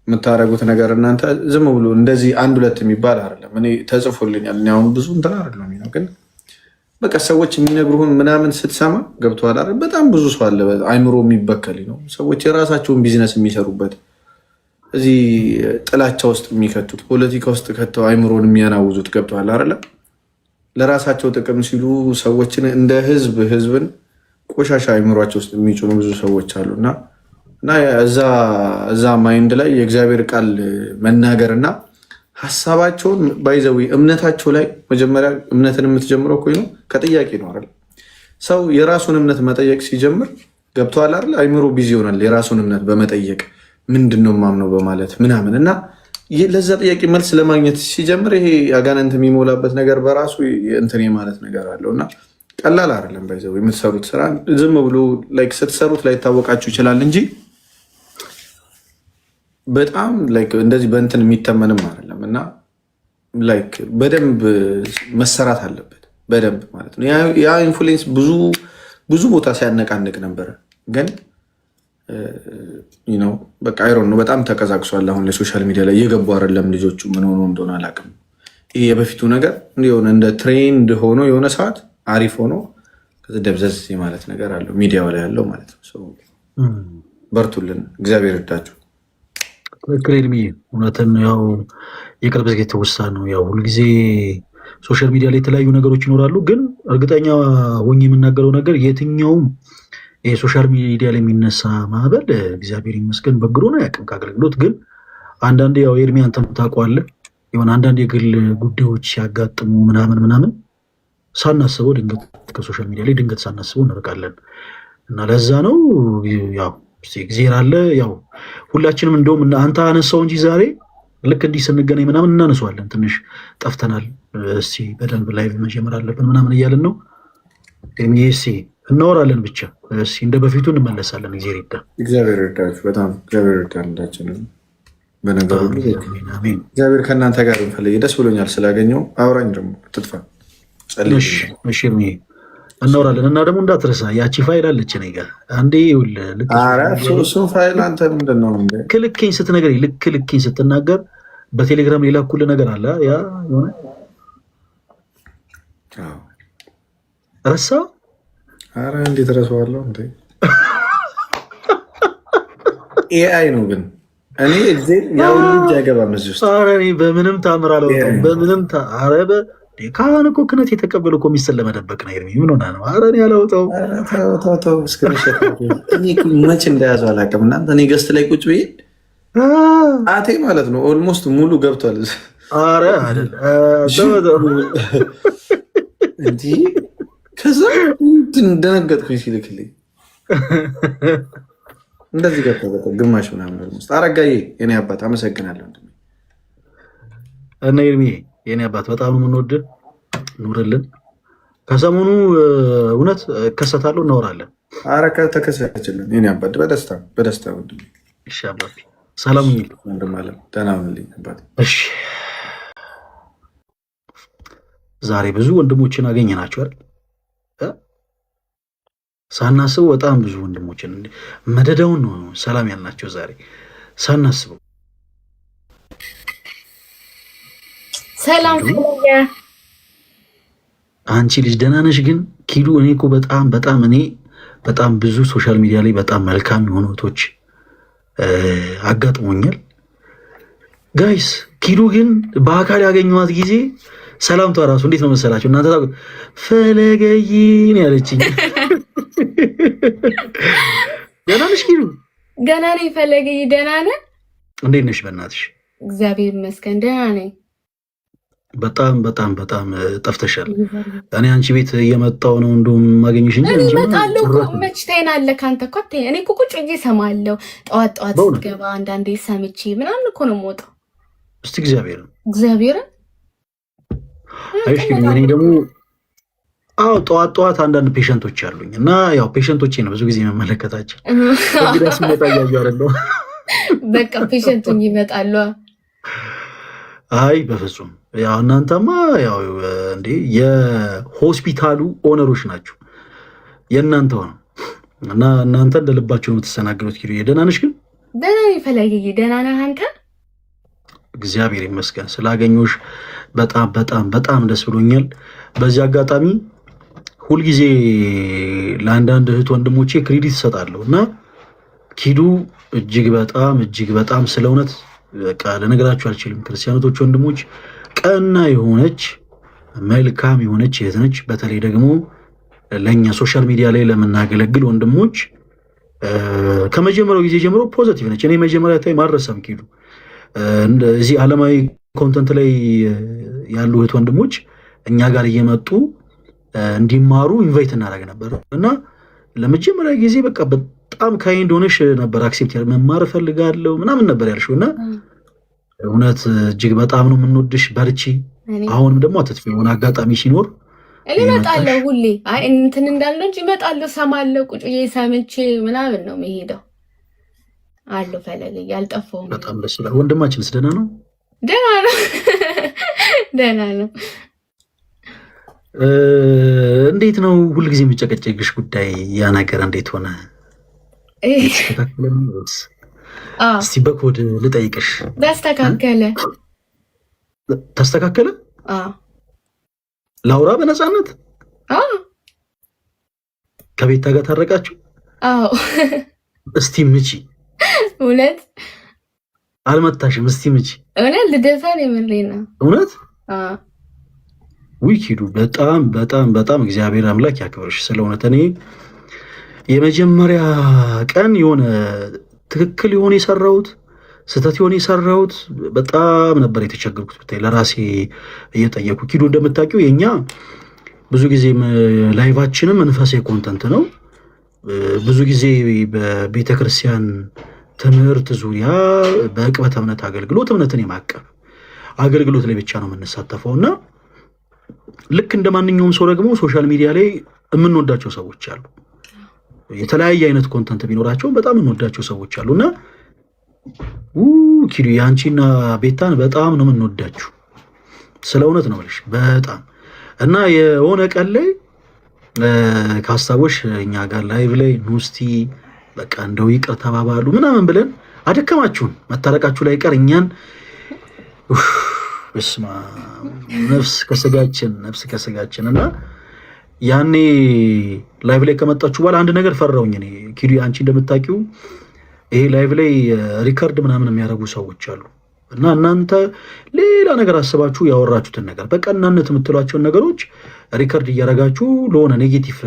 የምታደርጉት ነገር እናንተ ዝም ብሎ እንደዚህ አንድ ሁለት የሚባል አይደለም። እኔ ተጽፎልኛል። እኔ አሁን ብዙ እንትን አይደለም ነው፣ ግን በቃ ሰዎች የሚነግሩህን ምናምን ስትሰማ ገብቶሃል አይደል? በጣም ብዙ ሰው አለ አይምሮ የሚበከል ነው። ሰዎች የራሳቸውን ቢዝነስ የሚሰሩበት እዚህ ጥላቻ ውስጥ የሚከቱት ፖለቲካ ውስጥ ከተው አይምሮን የሚያናውዙት ገብቶሃል አይደለ? ለራሳቸው ጥቅም ሲሉ ሰዎችን እንደ ህዝብን ቆሻሻ አይምሯቸው ውስጥ የሚጭኑ ብዙ ሰዎች አሉ እና እዛ ማይንድ ላይ የእግዚአብሔር ቃል መናገር እና ሀሳባቸውን ባይዘዊ እምነታቸው ላይ መጀመሪያ እምነትን የምትጀምረው እኮ ነው ከጥያቄ ነው አይደል? ሰው የራሱን እምነት መጠየቅ ሲጀምር ገብቶሃል አይደል? አይምሮ ቢዚ ይሆናል የራሱን እምነት በመጠየቅ ምንድን ነው የማምነው በማለት ምናምን እና ለዛ ጥያቄ መልስ ለማግኘት ሲጀምር ይሄ አጋንንት የሚሞላበት ነገር በራሱ እንትን ማለት ነገር አለው እና ቀላል አይደለም። ባይዘው የምትሰሩት ስራ ዝም ብሎ ላይክ ስትሰሩት ላይ ይታወቃችሁ ይችላል እንጂ በጣም ላይክ እንደዚህ በእንትን የሚተመንም አይደለም እና ላይክ በደንብ መሰራት አለበት በደንብ ማለት ነው። ያ ኢንፍሉዌንስ ብዙ ቦታ ሲያነቃንቅ ነበረ ግን ነው በቃ አይሮን ነው በጣም ተቀዛቅሷል። አሁን ለሶሻል ሚዲያ ላይ እየገቡ አይደለም ልጆቹ ምን ሆኖ እንደሆነ አላውቅም። ይሄ የበፊቱ ነገር እንደሆነ እንደ ትሬንድ ሆኖ የሆነ ሰዓት አሪፍ ሆኖ ደብዘዝ ማለት ነገር አለው ሚዲያው ላይ ያለው ማለት ነው። በርቱልን፣ እግዚአብሔር ይርዳችሁ። ትክክል ኤርሚ፣ እውነትን ያው የቅርብ ጊዜ ትውስታ ነው። ያው ሁልጊዜ ሶሻል ሚዲያ ላይ የተለያዩ ነገሮች ይኖራሉ፣ ግን እርግጠኛ ሆኜ የምናገረው ነገር የትኛውም ይሄ ሶሻል ሚዲያ ላይ የሚነሳ ማዕበል እግዚአብሔር ይመስገን በግሮን አያውቅም ከአገልግሎት። ግን አንዳንዴ ያው ኤርሚ አንተም ታውቀዋለህ የሆነ አንዳንድ የግል ጉዳዮች ሲያጋጥሙ ምናምን ሳናስበው ድንገት ከሶሻል ሚዲያ ላይ ድንገት ሳናስበው እንርቃለን እና ለዛ ነው ያው እግዚአብሔር አለ። ያው ሁላችንም እንደውም አንተ አነሳው እንጂ ዛሬ ልክ እንዲህ ስንገናኝ ምናምን እናነሳዋለን። ትንሽ ጠፍተናል፣ እስቲ በደንብ ላይቭ መጀመር አለብን ምናምን እያልን ነው። እስቲ እናወራለን ብቻ እስቲ እንደ በፊቱ እንመለሳለን። እግዚአብሔር ይርዳችሁ። በጣም እግዚአብሔር ይርዳን። እንዳችንን በነገሩ እግዚአብሔር ከእናንተ ጋር እንፈልግ። ደስ ብሎኛል ስላገኘው። አውራኝ ደግሞ ትጥፋ እሺ እናወራለን እና ደግሞ እንዳትረሳ ያቺ ፋይል አለች እኔ ጋር አንዴ እሱን ፋይል አንተ ምንድን ነው ልክልኬኝ ስትነገር ልክልኬኝ ስትናገር በቴሌግራም ሌላ ኩል ነገር አለ ያ ሆነ ረሳ። ኧረ እንዴት ረሳዋለሁ እንዴ? ኤአይ ነው ግን እኔ እዚህ ያው ልጅ አይገባም እዚህ ውስጥ። ኧረ እኔ በምንም ታምር አላወጣም በምንም አረበ ካህን እኮ ክህነት የተቀበለ እኮ ሚስጥር ለመደበቅ ነው። ኤርሚ ምን ሆና ነው? ኧረ እኔ አላወጣሁም። መች እንደያዘው አላውቅም። እናንተ እኔ ገስት ላይ ቁጭ ብዬ አቴ ማለት ነው ኦልሞስት ሙሉ ገብቷል። ኧረ አይደል እንዲህ ከዛ እንደነገጥኩኝ ሲልክልኝ እንደዚህ ገብቷል። ግማሽ ምናምን ኦልሞስት። አረጋዬ የኔ አባት አመሰግናለሁ። እና ኤርሚ የኔ አባት በጣም ነው የምንወድህ፣ ኑርልን። ከሰሞኑ እውነት እከሰታለሁ፣ እናወራለን። ኧረ ተከሰችልን የኔ አባት፣ በደስታ ወንድሜ። እሺ አባቴ ሰላም ሁኚ ወንድም አለም፣ ደህና ሁንልኝ አባቴ። እሺ ዛሬ ብዙ ወንድሞችን አገኘናቸው አይደል? ሳናስበው በጣም ብዙ ወንድሞችን መደዳውን ነው ሰላም ያልናቸው ዛሬ ሳናስበው። ሰላም አንቺ ልጅ ደህና ነሽ? ግን ኪዱ እኔ እኮ በጣም ብዙ ሶሻል ሚዲያ ላይ በጣም መልካም የሆኑ እህቶች አጋጥሞኛል ጋይስ። ኪዱ ግን በአካል ያገኘኋት ጊዜ ሰላምቷ ራሱ እንዴት ነው መሰላችሁ እናንተ ፈለገይን ያለችኝ። ደህና ነሽ ኪዱ? ገና ነኝ ፈለገይ። ደህና ነህ? እንዴት ነሽ? በእናትሽ እግዚአብሔር ይመስገን ደህና ነኝ። በጣም ጠፍተሻል። እኔ አንቺ ቤት እየመጣሁ ነው እንደውም ማገኘሽ እንጂ እመጣለሁ እኮ መች ትሄናለህ? ከአንተ እኮ እኔ እኮ ቁጭ ብዬ እሰማለሁ። ጠዋት ስትገባ አንዳንዴ ሰምቼ ምናምን እኮ ነው የምወጣው። እስቲ እግዚአብሔርን አይሽ እኔ ደግሞ ጠዋት አንዳንድ ፔሸንቶች አሉኝ እና ያው ፔሸንቶቼ ነው ብዙ ጊዜ የምመለከታቸው። እንግዲህ ስመጣ እያዩ አይደለሁ። በቃ ፔሸንቱኝ ይመጣሉ። አይ በፍጹም ያው እናንተማ ያው እንዴ የሆስፒታሉ ኦነሮች ናቸው የእናንተ ሆነ እና እናንተ እንደልባቸው የምትስተናገዱት። ኪዱ ደህና ነሽ? ግን ደህና ነኝ ፈለገዬ። ደህና ነህ አንተ? እግዚአብሔር ይመስገን ስላገኘሁሽ በጣም ደስ ብሎኛል። በዚህ አጋጣሚ ሁልጊዜ ለአንዳንድ እህት ወንድሞቼ ክሬዲት እሰጣለሁ እና ኪዱ እጅግ በጣም ስለ እውነት በቃ ልነግራችሁ አልችልም። ክርስቲያኖቶች ወንድሞች ቀና የሆነች መልካም የሆነች እህት ነች። በተለይ ደግሞ ለእኛ ሶሻል ሚዲያ ላይ ለምናገለግል ወንድሞች ከመጀመሪያው ጊዜ ጀምሮ ፖዘቲቭ ነች። እኔ መጀመሪያ ታይ ማረሰም ኪዱ እዚህ ዓለማዊ ኮንተንት ላይ ያሉ እህት ወንድሞች እኛ ጋር እየመጡ እንዲማሩ ኢንቫይት እናደርግ ነበር እና ለመጀመሪያ ጊዜ በቃ በጣም ካይንድ ሆነሽ ነበር አክሴፕት መማር እፈልጋለሁ ምናምን ነበር ያልሽው እና እውነት እጅግ በጣም ነው የምንወድሽ። በርቺ። አሁንም ደግሞ አትጥፊ። የሆነ አጋጣሚ ሲኖር እመጣለሁ። ሁሌ አይ እንትን እንዳለው እንጂ እመጣለሁ፣ ሰማለሁ። ቁጭ ብዬ ሰምቼ ምናምን ነው የምሄደው። አለሁ ፈለገ ያልጠፋው በጣም ደስ ይላል። ወንድማችንስ ደህና ነው? ደህና ነው። እንዴት ነው ሁልጊዜ የሚጨቀጨቅሽ ጉዳይ? ያ ነገር እንዴት ሆነ? እስቲ በኮድ ልጠይቅሽ። ተስተካከለ? ላውራ በነፃነት ከቤታ ጋር ታረቃችሁ? እስቲ ምጪ። እውነት አልመታሽም? እስቲ ምጪ። እውነት ልደታን የምሬና እውነት ዊኪዱ በጣም እግዚአብሔር አምላክ ያክብርሽ። ስለ እውነት እኔ የመጀመሪያ ቀን የሆነ ትክክል የሆነ የሰራሁት ስህተት የሆነ የሰራሁት በጣም ነበር የተቸገርኩት። ብታይ ለራሴ እየጠየኩ ኪዱ እንደምታውቂው የኛ ብዙ ጊዜ ላይቫችንም መንፈሳዊ ኮንተንት ነው። ብዙ ጊዜ በቤተክርስቲያን ትምህርት ዙሪያ በዕቅበተ እምነት አገልግሎት እምነትን የማቀብ አገልግሎት ላይ ብቻ ነው የምንሳተፈው እና ልክ እንደ ማንኛውም ሰው ደግሞ ሶሻል ሚዲያ ላይ የምንወዳቸው ሰዎች አሉ። የተለያየ አይነት ኮንተንት ቢኖራቸውም በጣም የምንወዳቸው ሰዎች አሉና ኪዱ ያንቺና ቤታን በጣም ነው የምንወዳችሁ። ስለ እውነት ነው ልሽ በጣም እና የሆነ ቀን ላይ ካስታወሽ እኛ ጋር ላይቭ ላይ ኑስቲ በቃ እንደው ይቅር ተባባሉ ምናምን ብለን አደከማችሁን። መታረቃችሁ ላይ ቀር እኛን በስማ ነፍስ ከስጋችን እና ያኔ ላይቭ ላይ ከመጣችሁ በኋላ አንድ ነገር ፈራውኝ እኔ ኪዱ። አንቺ እንደምታውቂው ይሄ ላይቭ ላይ ሪከርድ ምናምን የሚያደርጉ ሰዎች አሉ እና እናንተ ሌላ ነገር አስባችሁ ያወራችሁትን ነገር በቀናነት የምትሏቸውን ነገሮች ሪከርድ እያደረጋችሁ ለሆነ ኔጌቲቭ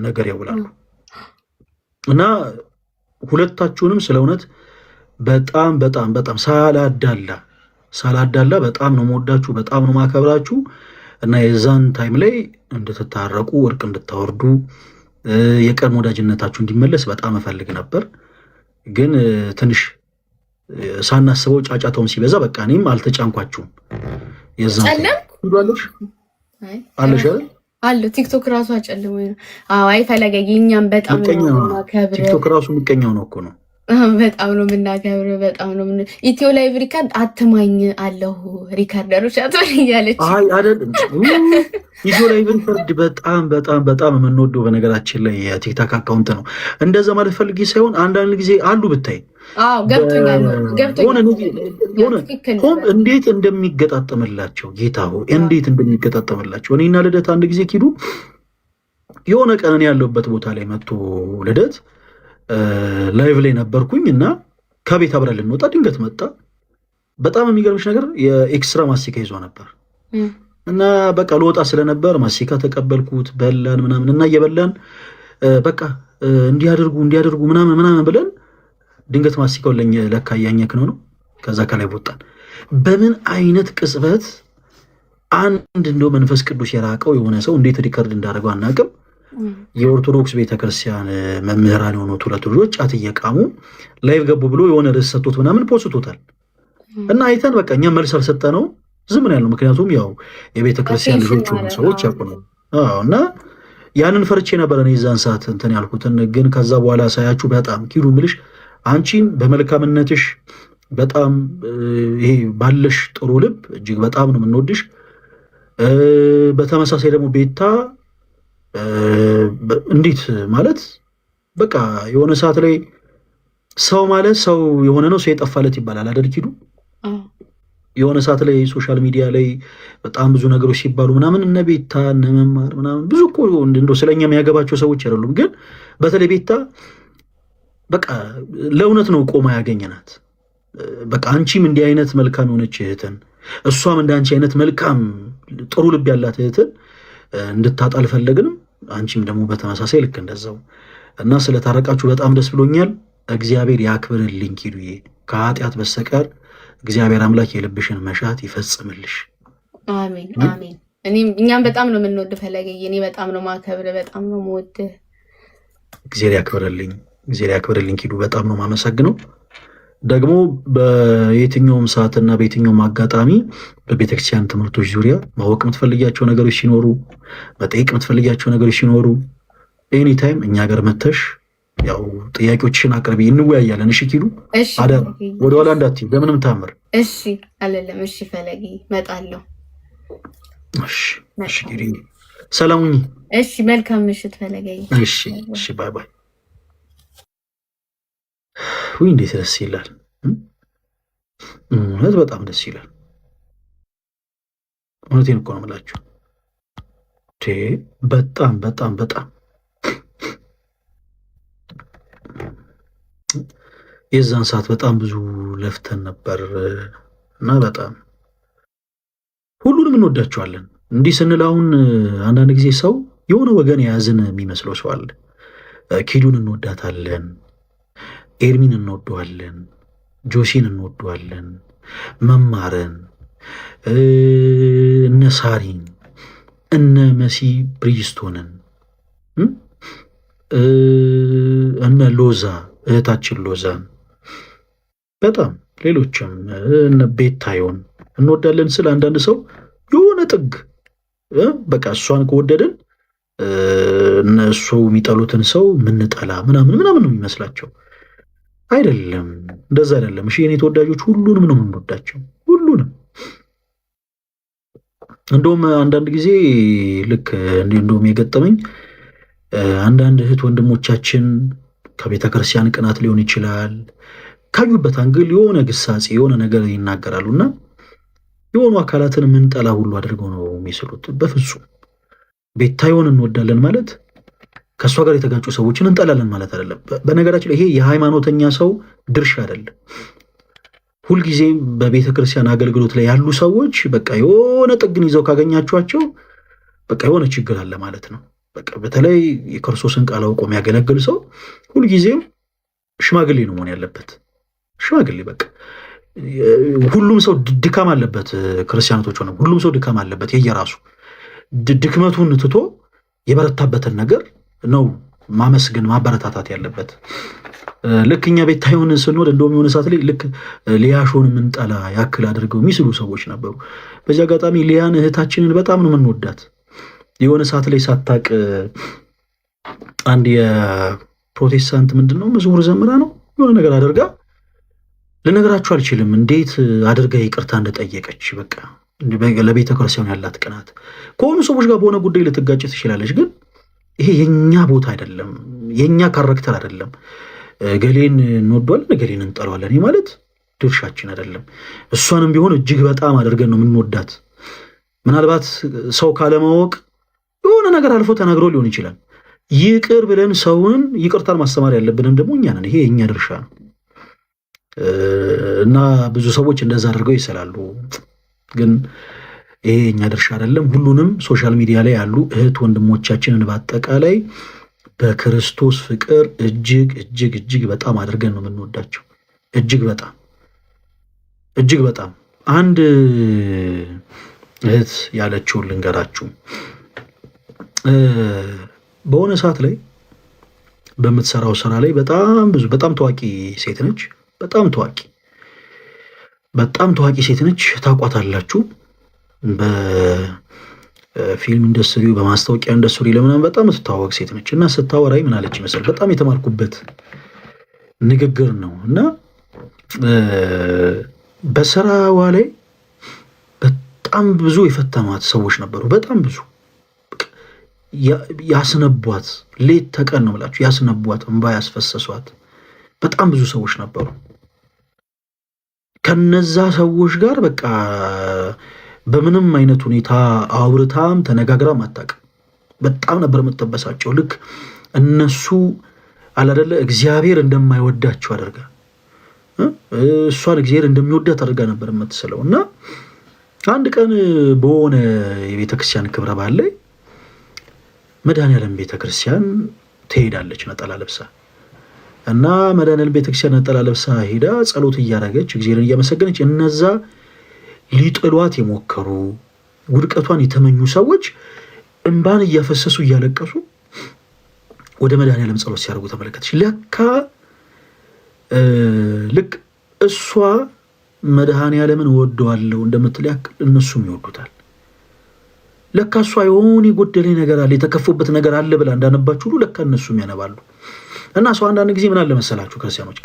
ነገር ያውላሉ እና ሁለታችሁንም ስለ እውነት በጣም ሳላዳላ በጣም ነው የምወዳችሁ፣ በጣም ነው ማከብራችሁ እና የዛን ታይም ላይ እንድትታረቁ እርቅ እንድታወርዱ የቀድሞ ወዳጅነታችሁ እንዲመለስ በጣም እፈልግ ነበር። ግን ትንሽ ሳናስበው ጫጫታውም ሲበዛ በቃ እኔም አልተጫንኳችሁም። የዛን ጨለምኩ አለሽ አይደል? አለ ቲክቶክ ራሱ አጨልሞኝ ነው። አይ ፈለገ የኛም በጣም ነው ማከብር። ቲክቶክ ራሱ ምቀኛው ነው እኮ ነው። በጣም ነው የምናከብር። በጣም ነው ኢትዮ ላይቭ ሪካርድ አትማኝ አለሁ ሪካርደሮች አትማኝ እያለች አይ አይደል? ኢትዮ ላይቭ ሪካርድ በጣም በጣም በጣም የምንወደው በነገራችን ላይ የቲክታክ አካውንት ነው። እንደዛ ማለት ፈልጌ ሳይሆን አንዳንድ ጊዜ አሉ ብታይ ገብቶኛል። እንዴት እንደሚገጣጠምላቸው ጌታ ሆይ እንዴት እንደሚገጣጠምላቸው። እኔና ልደት አንድ ጊዜ ኪዱ የሆነ ቀን ያለውበት ቦታ ላይ መጥቶ ልደት ላይቭ ላይ ነበርኩኝ እና ከቤት አብረን ልንወጣ ድንገት መጣ። በጣም የሚገርምሽ ነገር የኤክስትራ ማስቲካ ይዞ ነበር እና በቃ ልወጣ ስለነበር ማስቲካ ተቀበልኩት፣ በላን ምናምን እና እየበላን በቃ እንዲያደርጉ ምናምን ብለን ድንገት ማስቲካውን ለካ እያኘክ ነው። ከዛ ከላይ ወጣን። በምን አይነት ቅጽበት አንድ እንደው መንፈስ ቅዱስ የራቀው የሆነ ሰው እንዴት ሪከርድ እንዳደረገው አናውቅም። የኦርቶዶክስ ቤተክርስቲያን መምህራን የሆኑት ሁለት ልጆች ጫት እየቃሙ ላይቭ ገቡ ብሎ የሆነ ርዕስ ሰጥቶት ምናምን ፖስቶታል እና አይተን በቃ እኛ መልስ አልሰጠነው ዝም ነው ያለው። ምክንያቱም ያው የቤተክርስቲያን ልጆች ሆኑ ሰዎች ያውቁ ነው እና ያንን ፈርቼ ነበር እኔ የዛን ሰዓት እንትን ያልኩትን። ግን ከዛ በኋላ ሳያችሁ በጣም ኪዱ ምልሽ አንቺን በመልካምነትሽ በጣም ይሄ ባለሽ ጥሩ ልብ እጅግ በጣም ነው የምንወድሽ። በተመሳሳይ ደግሞ ቤታ እንዴት ማለት በቃ የሆነ ሰዓት ላይ ሰው ማለት ሰው የሆነ ነው ሰው የጠፋለት ይባላል አይደል ኪዱ? የሆነ ሰዓት ላይ ሶሻል ሚዲያ ላይ በጣም ብዙ ነገሮች ሲባሉ ምናምን እነ ቤታ እነ መማር ምናምን ብዙ እኮ እንደው ስለኛ የሚያገባቸው ሰዎች አይደሉም። ግን በተለይ ቤታ በቃ ለእውነት ነው ቆማ ያገኘናት። በቃ አንቺም እንዲህ አይነት መልካም የሆነች እህትን እሷም እንደ አንቺ አይነት መልካም ጥሩ ልብ ያላት እህትን እንድታጣ አልፈለግንም። አንቺም ደግሞ በተመሳሳይ ልክ እንደዛው እና ስለታረቃችሁ በጣም ደስ ብሎኛል። እግዚአብሔር ያክብርልኝ ኪዱዬ። ከኃጢአት በስተቀር እግዚአብሔር አምላክ የልብሽን መሻት ይፈጽምልሽ። አሜን አሜን። እኛም በጣም ነው የምንወድ ፈለገዬ። እኔ በጣም ነው ማከብር፣ በጣም ነው የምወድ። እግዚአብሔር ያክብርልኝ ኪዱ። በጣም ነው የማመሰግነው። ደግሞ በየትኛውም ሰዓትና በየትኛውም አጋጣሚ በቤተክርስቲያን ትምህርቶች ዙሪያ ማወቅ የምትፈልጊያቸው ነገሮች ሲኖሩ፣ መጠየቅ የምትፈልጊያቸው ነገሮች ሲኖሩ ኤኒታይም እኛ ጋር መተሽ ያው ጥያቄዎችሽን አቅርቢ፣ እንወያያለን። እሺ ኪዱ፣ አዳር ወደኋላ እንዳትዪ በምንም ታምር። እሺ አለለም። እሺ ፈለጊ እመጣለሁ። እሺ ኪዱ፣ ሰላም ሁኚ። እሺ መልካም ምሽት ፈለገኝ። እሺ ባይ ባይ። ውይ እንዴት ደስ ይላል! እውነት በጣም ደስ ይላል። እውነቴን እኮ ነው የምላችሁ። በጣም በጣም በጣም የዛን ሰዓት በጣም ብዙ ለፍተን ነበር እና በጣም ሁሉንም እንወዳቸዋለን። እንዲህ ስንል አሁን አንዳንድ ጊዜ ሰው የሆነ ወገን የያዝን የሚመስለው ሰው አለ። ኪዱን እንወዳታለን፣ ኤርሚን እንወደዋለን፣ ጆሲን እንወደዋለን፣ መማርን፣ እነ ሳሪን፣ እነ መሲ ብሪጅስቶንን፣ እነ ሎዛ እህታችን ሎዛን በጣም ሌሎችም እነ ቤታዮን እንወዳለን። ስለ አንዳንድ ሰው የሆነ ጥግ በቃ እሷን ከወደድን እነሱ የሚጠሉትን ሰው ምንጠላ ምናምን ነው የሚመስላቸው። አይደለም፣ እንደዛ አይደለም። እሺ የኔ ተወዳጆች ሁሉንም ነው የምንወዳቸው፣ ሁሉንም። እንደውም አንዳንድ ጊዜ ልክ እንደውም የገጠመኝ አንዳንድ እህት ወንድሞቻችን ከቤተ ክርስቲያን ቅናት ሊሆን ይችላል ካዩበት አንግል የሆነ ግሳጼ የሆነ ነገር ይናገራሉና የሆኑ አካላትን ምንጠላ ሁሉ አድርገው ነው የሚስሉት። በፍጹም ቤታዮን እንወዳለን ማለት ከእሷ ጋር የተጋጩ ሰዎችን እንጠላለን ማለት አይደለም። በነገራችን ላይ ይሄ የሃይማኖተኛ ሰው ድርሻ አይደለም። ሁልጊዜ በቤተ ክርስቲያን አገልግሎት ላይ ያሉ ሰዎች በቃ የሆነ ጥግን ይዘው ካገኛችኋቸው በቃ የሆነ ችግር አለ ማለት ነው። በቃ በተለይ የክርስቶስን ቃል አውቆ የሚያገለግል ሰው ሁልጊዜም ሽማግሌ ነው መሆን ያለበት። ሽማግሌ በቃ ሁሉም ሰው ድካም አለበት። ክርስቲያኖቶች ሆነ ሁሉም ሰው ድካም አለበት። የየራሱ ድክመቱን ትቶ የበረታበትን ነገር ነው ማመስገን ማበረታታት ያለበት። ልክ እኛ ቤታዮን ስንወድ እንደውም የሆነ ሰዓት ላይ ልክ ሊያሾን የምንጠላ ያክል አድርገው የሚስሉ ሰዎች ነበሩ። በዚህ አጋጣሚ ሊያን እህታችንን በጣም ነው የምንወዳት። የሆነ ሰዓት ላይ ሳታቅ አንድ የፕሮቴስታንት ምንድነው መዝሙር ዘምራ ነው የሆነ ነገር አድርጋ ልነግራችሁ አልችልም እንዴት አድርጋ ይቅርታ እንደጠየቀች። በቃ ለቤተ ክርስቲያን ያላት ቅናት ከሆኑ ሰዎች ጋር በሆነ ጉዳይ ልትጋጭ ትችላለች፣ ግን ይሄ የኛ ቦታ አይደለም፣ የኛ ካራክተር አይደለም። ገሌን እንወዷለን ገሌን እንጠላዋለን ማለት ድርሻችን አይደለም። እሷንም ቢሆን እጅግ በጣም አድርገን ነው የምንወዳት። ምናልባት ሰው ካለማወቅ የሆነ ነገር አልፎ ተናግሮ ሊሆን ይችላል። ይቅር ብለን ሰውን ይቅርታን ማስተማር ያለብንም ደግሞ እኛ ነን። ይሄ የኛ ድርሻ ነው እና ብዙ ሰዎች እንደዛ አድርገው ይሰላሉ፣ ግን ይሄ የኛ ድርሻ አይደለም። ሁሉንም ሶሻል ሚዲያ ላይ ያሉ እህት ወንድሞቻችንን በአጠቃላይ በክርስቶስ ፍቅር እጅግ እጅግ እጅግ በጣም አድርገን ነው የምንወዳቸው። እጅግ በጣም አንድ እህት ያለችውን ልንገራችሁ። በሆነ ሰዓት ላይ በምትሰራው ስራ ላይ በጣም ታዋቂ ሴት ነች። በጣም ታዋቂ ሴት ነች። ታውቋታላችሁ። በፊልም ኢንዱስትሪው በማስታወቂያ ኢንዱስትሪ ለምናምን በጣም ትታወቅ ሴት ነች እና ስታወራኝ ምን አለች መሰል? በጣም የተማርኩበት ንግግር ነው እና በስራዋ ላይ በጣም ብዙ የፈተኗት ሰዎች ነበሩ። በጣም ብዙ ያስነቧት፣ ሌት ተቀን ነው ብላችሁ ያስነቧት፣ እንባ ያስፈሰሷት በጣም ብዙ ሰዎች ነበሩ። ከነዛ ሰዎች ጋር በቃ በምንም አይነት ሁኔታ አውርታም ተነጋግራም አታውቅም። በጣም ነበር የምትበሳጨው። ልክ እነሱ አላደለ እግዚአብሔር እንደማይወዳቸው አድርጋ እሷን እግዚአብሔር እንደሚወዳት አድርጋ ነበር የምትስለው እና አንድ ቀን በሆነ የቤተክርስቲያን ክብረ በዓል ላይ መድኃኔዓለም ቤተክርስቲያን ትሄዳለች ነጠላ ለብሳ እና መድኃኔዓለም ቤተክርስቲያን ነጠላ ለብሳ ሄዳ ጸሎት እያደረገች እግዚአብሔርን እያመሰገነች እነዛ ሊጥሏት የሞከሩ ውድቀቷን የተመኙ ሰዎች እንባን እያፈሰሱ እያለቀሱ ወደ መድኃኔዓለም ጸሎት ሲያደርጉ ተመለከተች። ለካ ልክ እሷ መድኃኔዓለምን እወደዋለሁ እንደምትል ያክል እነሱም ይወዱታል። ለካ እሷ የሆነ የጎደለኝ ነገር አለ፣ የተከፉበት ነገር አለ ብላ እንዳነባችሁ ሁሉ ለካ እነሱም ያነባሉ። እና ሰው አንዳንድ ጊዜ ምን አለ መሰላችሁ ክርስቲያኖች፣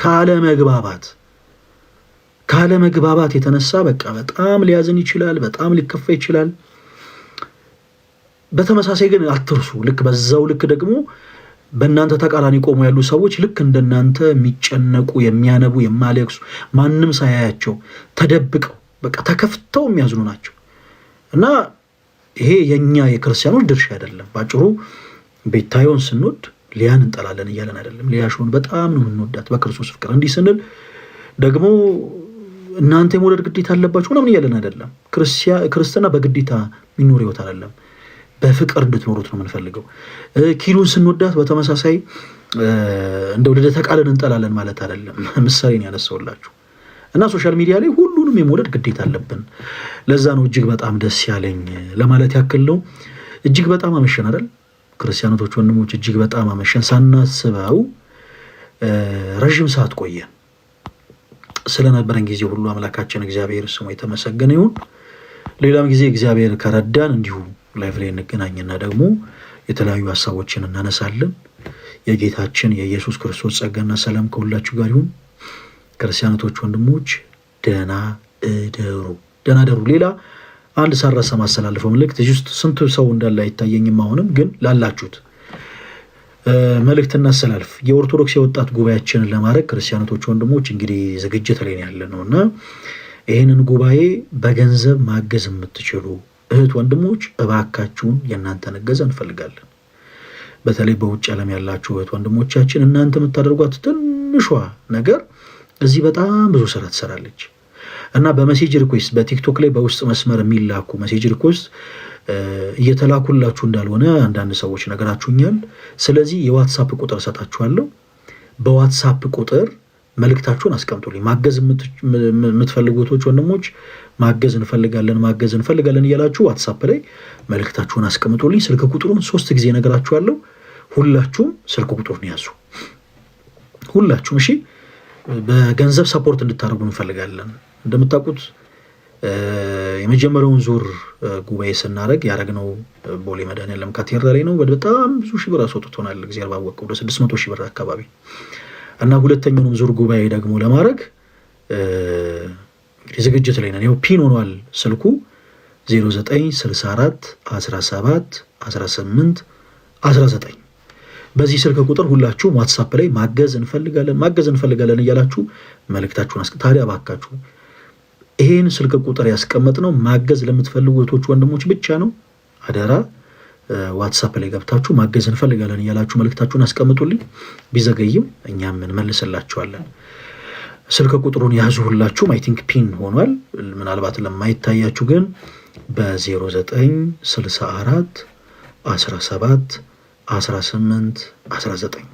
ካለመግባባት የተነሳ በቃ በጣም ሊያዝን ይችላል፣ በጣም ሊከፋ ይችላል። በተመሳሳይ ግን አትርሱ፣ ልክ በዛው ልክ ደግሞ በእናንተ ተቃራኒ ቆሙ ያሉ ሰዎች ልክ እንደናንተ የሚጨነቁ የሚያነቡ የማለቅሱ ማንም ሳያያቸው ተደብቀው በቃ ተከፍተው የሚያዝኑ ናቸው። እና ይሄ የኛ የክርስቲያኖች ድርሻ አይደለም። ባጭሩ ቤታዮን ስንወድ ሊያን እንጠላለን እያለን አይደለም። ሊያሾን በጣም ነው የምንወዳት በክርስቶስ ፍቅር። እንዲህ ስንል ደግሞ እናንተ የመውደድ ግዴታ አለባችሁ ምናምን እያለን አይደለም። ክርስትና በግዴታ የሚኖር ህይወት አይደለም። በፍቅር እንድትኖሩት ነው የምንፈልገው። ኪሩን ስንወዳት በተመሳሳይ እንደው ልደተ ቃልን እንጠላለን ማለት አይደለም። ምሳሌን ያነሳውላችሁ እና ሶሻል ሚዲያ ላይ ሁሉንም የመውደድ ግዴታ አለብን። ለዛ ነው እጅግ በጣም ደስ ያለኝ ለማለት ያክል ነው። እጅግ በጣም አመሸን አይደል ክርስቲያኖቶች ወንድሞች፣ እጅግ በጣም አመሸን። ሳናስበው ረዥም ሰዓት ቆየን። ስለነበረን ጊዜ ሁሉ አምላካችን እግዚአብሔር ስሙ የተመሰገነ ይሁን። ሌላም ጊዜ እግዚአብሔር ከረዳን እንዲሁ ላይቭ ላይ እንገናኝና ደግሞ የተለያዩ ሀሳቦችን እናነሳለን። የጌታችን የኢየሱስ ክርስቶስ ጸጋና ሰላም ከሁላችሁ ጋር ይሁን። ክርስቲያኖቶች ወንድሞች ደህና እደሩ። ሌላ አንድ ሳረሳ ማስተላለፈው መልእክት እዚህ ውስጥ ስንት ሰው እንዳለ አይታየኝም። አሁንም ግን ላላችሁት መልእክት እናስተላልፍ። የኦርቶዶክስ የወጣት ጉባኤያችንን ለማድረግ ክርስቲያኖቶች ወንድሞች እንግዲህ ዝግጅት ላይ ያለ ነው እና ይህንን ጉባኤ በገንዘብ ማገዝ የምትችሉ እህት ወንድሞች እባካችሁን የእናንተን እገዛ እንፈልጋለን። በተለይ በውጭ ዓለም ያላችሁ እህት ወንድሞቻችን እናንተ የምታደርጓት ትንሿ ነገር እዚህ በጣም ብዙ ስራ ትሰራለች እና በሜሴጅ ሪኩዌስት በቲክቶክ ላይ በውስጥ መስመር የሚላኩ ሜሴጅ ሪኩዌስት እየተላኩላችሁ እንዳልሆነ አንዳንድ ሰዎች ነገራችሁኛል። ስለዚህ የዋትሳፕ ቁጥር ሰጣችኋለሁ። በዋትሳፕ ቁጥር መልእክታችሁን አስቀምጡልኝ። ማገዝ የምትፈልጉቶች ወንድሞች ማገዝ እንፈልጋለን እያላችሁ ዋትሳፕ ላይ መልእክታችሁን አስቀምጡልኝ። ስልክ ቁጥሩን 3 ጊዜ ነገራችኋለሁ። ሁላችሁም ስልክ ቁጥሩን ያዙ። ሁላችሁም እሺ። በገንዘብ ሰፖርት እንድታደርጉ እንፈልጋለን። እንደምታውቁት የመጀመሪያውን ዙር ጉባኤ ስናደርግ ያደረግነው ቦሌ መድኃኔዓለም ካቴድራል ነው። በጣም ብዙ ሺህ ብር አስወጥቶናል። እግዚአብሔር ባወቀው ወደ 600 ሺህ ብር አካባቢ እና ሁለተኛውንም ዙር ጉባኤ ደግሞ ለማድረግ እንግዲህ ዝግጅት ላይ ነን። ይኸው ፒን ሆኗል ስልኩ 0964 17 18 19 በዚህ ስልክ ቁጥር ሁላችሁም ዋትሳፕ ላይ ማገዝ እንፈልጋለን እያላችሁ መልእክታችሁን ታዲያ ባካችሁ ይሄን ስልክ ቁጥር ያስቀመጥነው ማገዝ ለምትፈልጉ እህቶች ወንድሞች ብቻ ነው። አደራ ዋትሳፕ ላይ ገብታችሁ ማገዝ እንፈልጋለን እያላችሁ መልእክታችሁን አስቀምጡልኝ። ቢዘገይም እኛም እንመልስላችኋለን። ስልክ ቁጥሩን ያዙ ሁላችሁም። አይ ቲንክ ፒን ሆኗል። ምናልባት ለማይታያችሁ ግን በ0964 17 18 19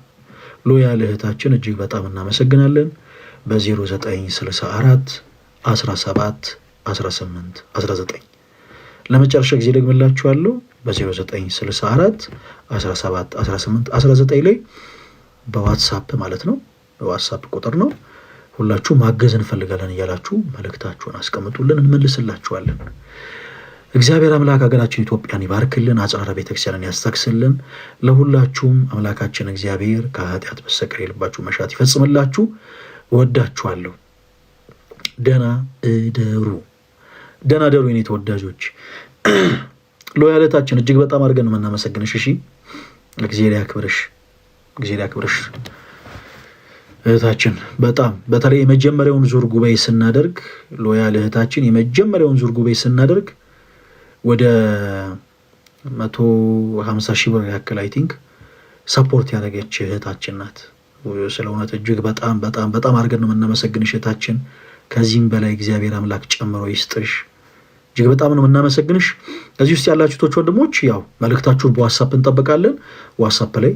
ሎያል እህታችን እጅግ በጣም እናመሰግናለን። በ0964 17 18 19 ለመጨረሻ ጊዜ ደግምላችኋለሁ። በ0964 17 18 19 ላይ በዋትሳፕ ማለት ነው፣ በዋትሳፕ ቁጥር ነው። ሁላችሁ ማገዝ እንፈልጋለን እያላችሁ መልእክታችሁን አስቀምጡልን፣ እንመልስላችኋለን። እግዚአብሔር አምላክ ሀገራችን ኢትዮጵያን ይባርክልን፣ አጽራረ ቤተክርስቲያንን ያስታክስልን። ለሁላችሁም አምላካችን እግዚአብሔር ከኃጢአት በስተቀር የልባችሁ መሻት ይፈጽምላችሁ። እወዳችኋለሁ። ደህና እደሩ የኔ ተወዳጆች። ሎያልታችን እጅግ በጣም አድርገን ነው የምናመሰግንሽ። እሺ እግዚአብሔር ያክብርሽ እህታችን። በጣም በተለይ የመጀመሪያውን ዙር ጉባኤ ስናደርግ ሎያል እህታችን የመጀመሪያውን ዙር ጉባኤ ስናደርግ ወደ 150 ሺህ ብር ያክል አይ ቲንክ ሰፖርት ያደረገች እህታችን ናት። ስለ እውነት እጅግ በጣም በጣም በጣም አድርገን ነው የምናመሰግንሽ እህታችን። ከዚህም በላይ እግዚአብሔር አምላክ ጨምሮ ይስጥሽ። እጅግ በጣም ነው የምናመሰግንሽ። እዚህ ውስጥ ያላችሁ ቶች ወንድሞች ያው መልእክታችሁን በዋትሳፕ እንጠብቃለን። ዋትሳፕ ላይ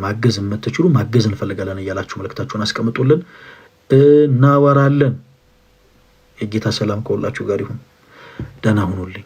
ማገዝ የምትችሉ ማገዝ እንፈልጋለን እያላችሁ መልእክታችሁን አስቀምጡልን፣ እናወራለን። የጌታ ሰላም ከሁላችሁ ጋር ይሁን። ደህና ሁኑልኝ።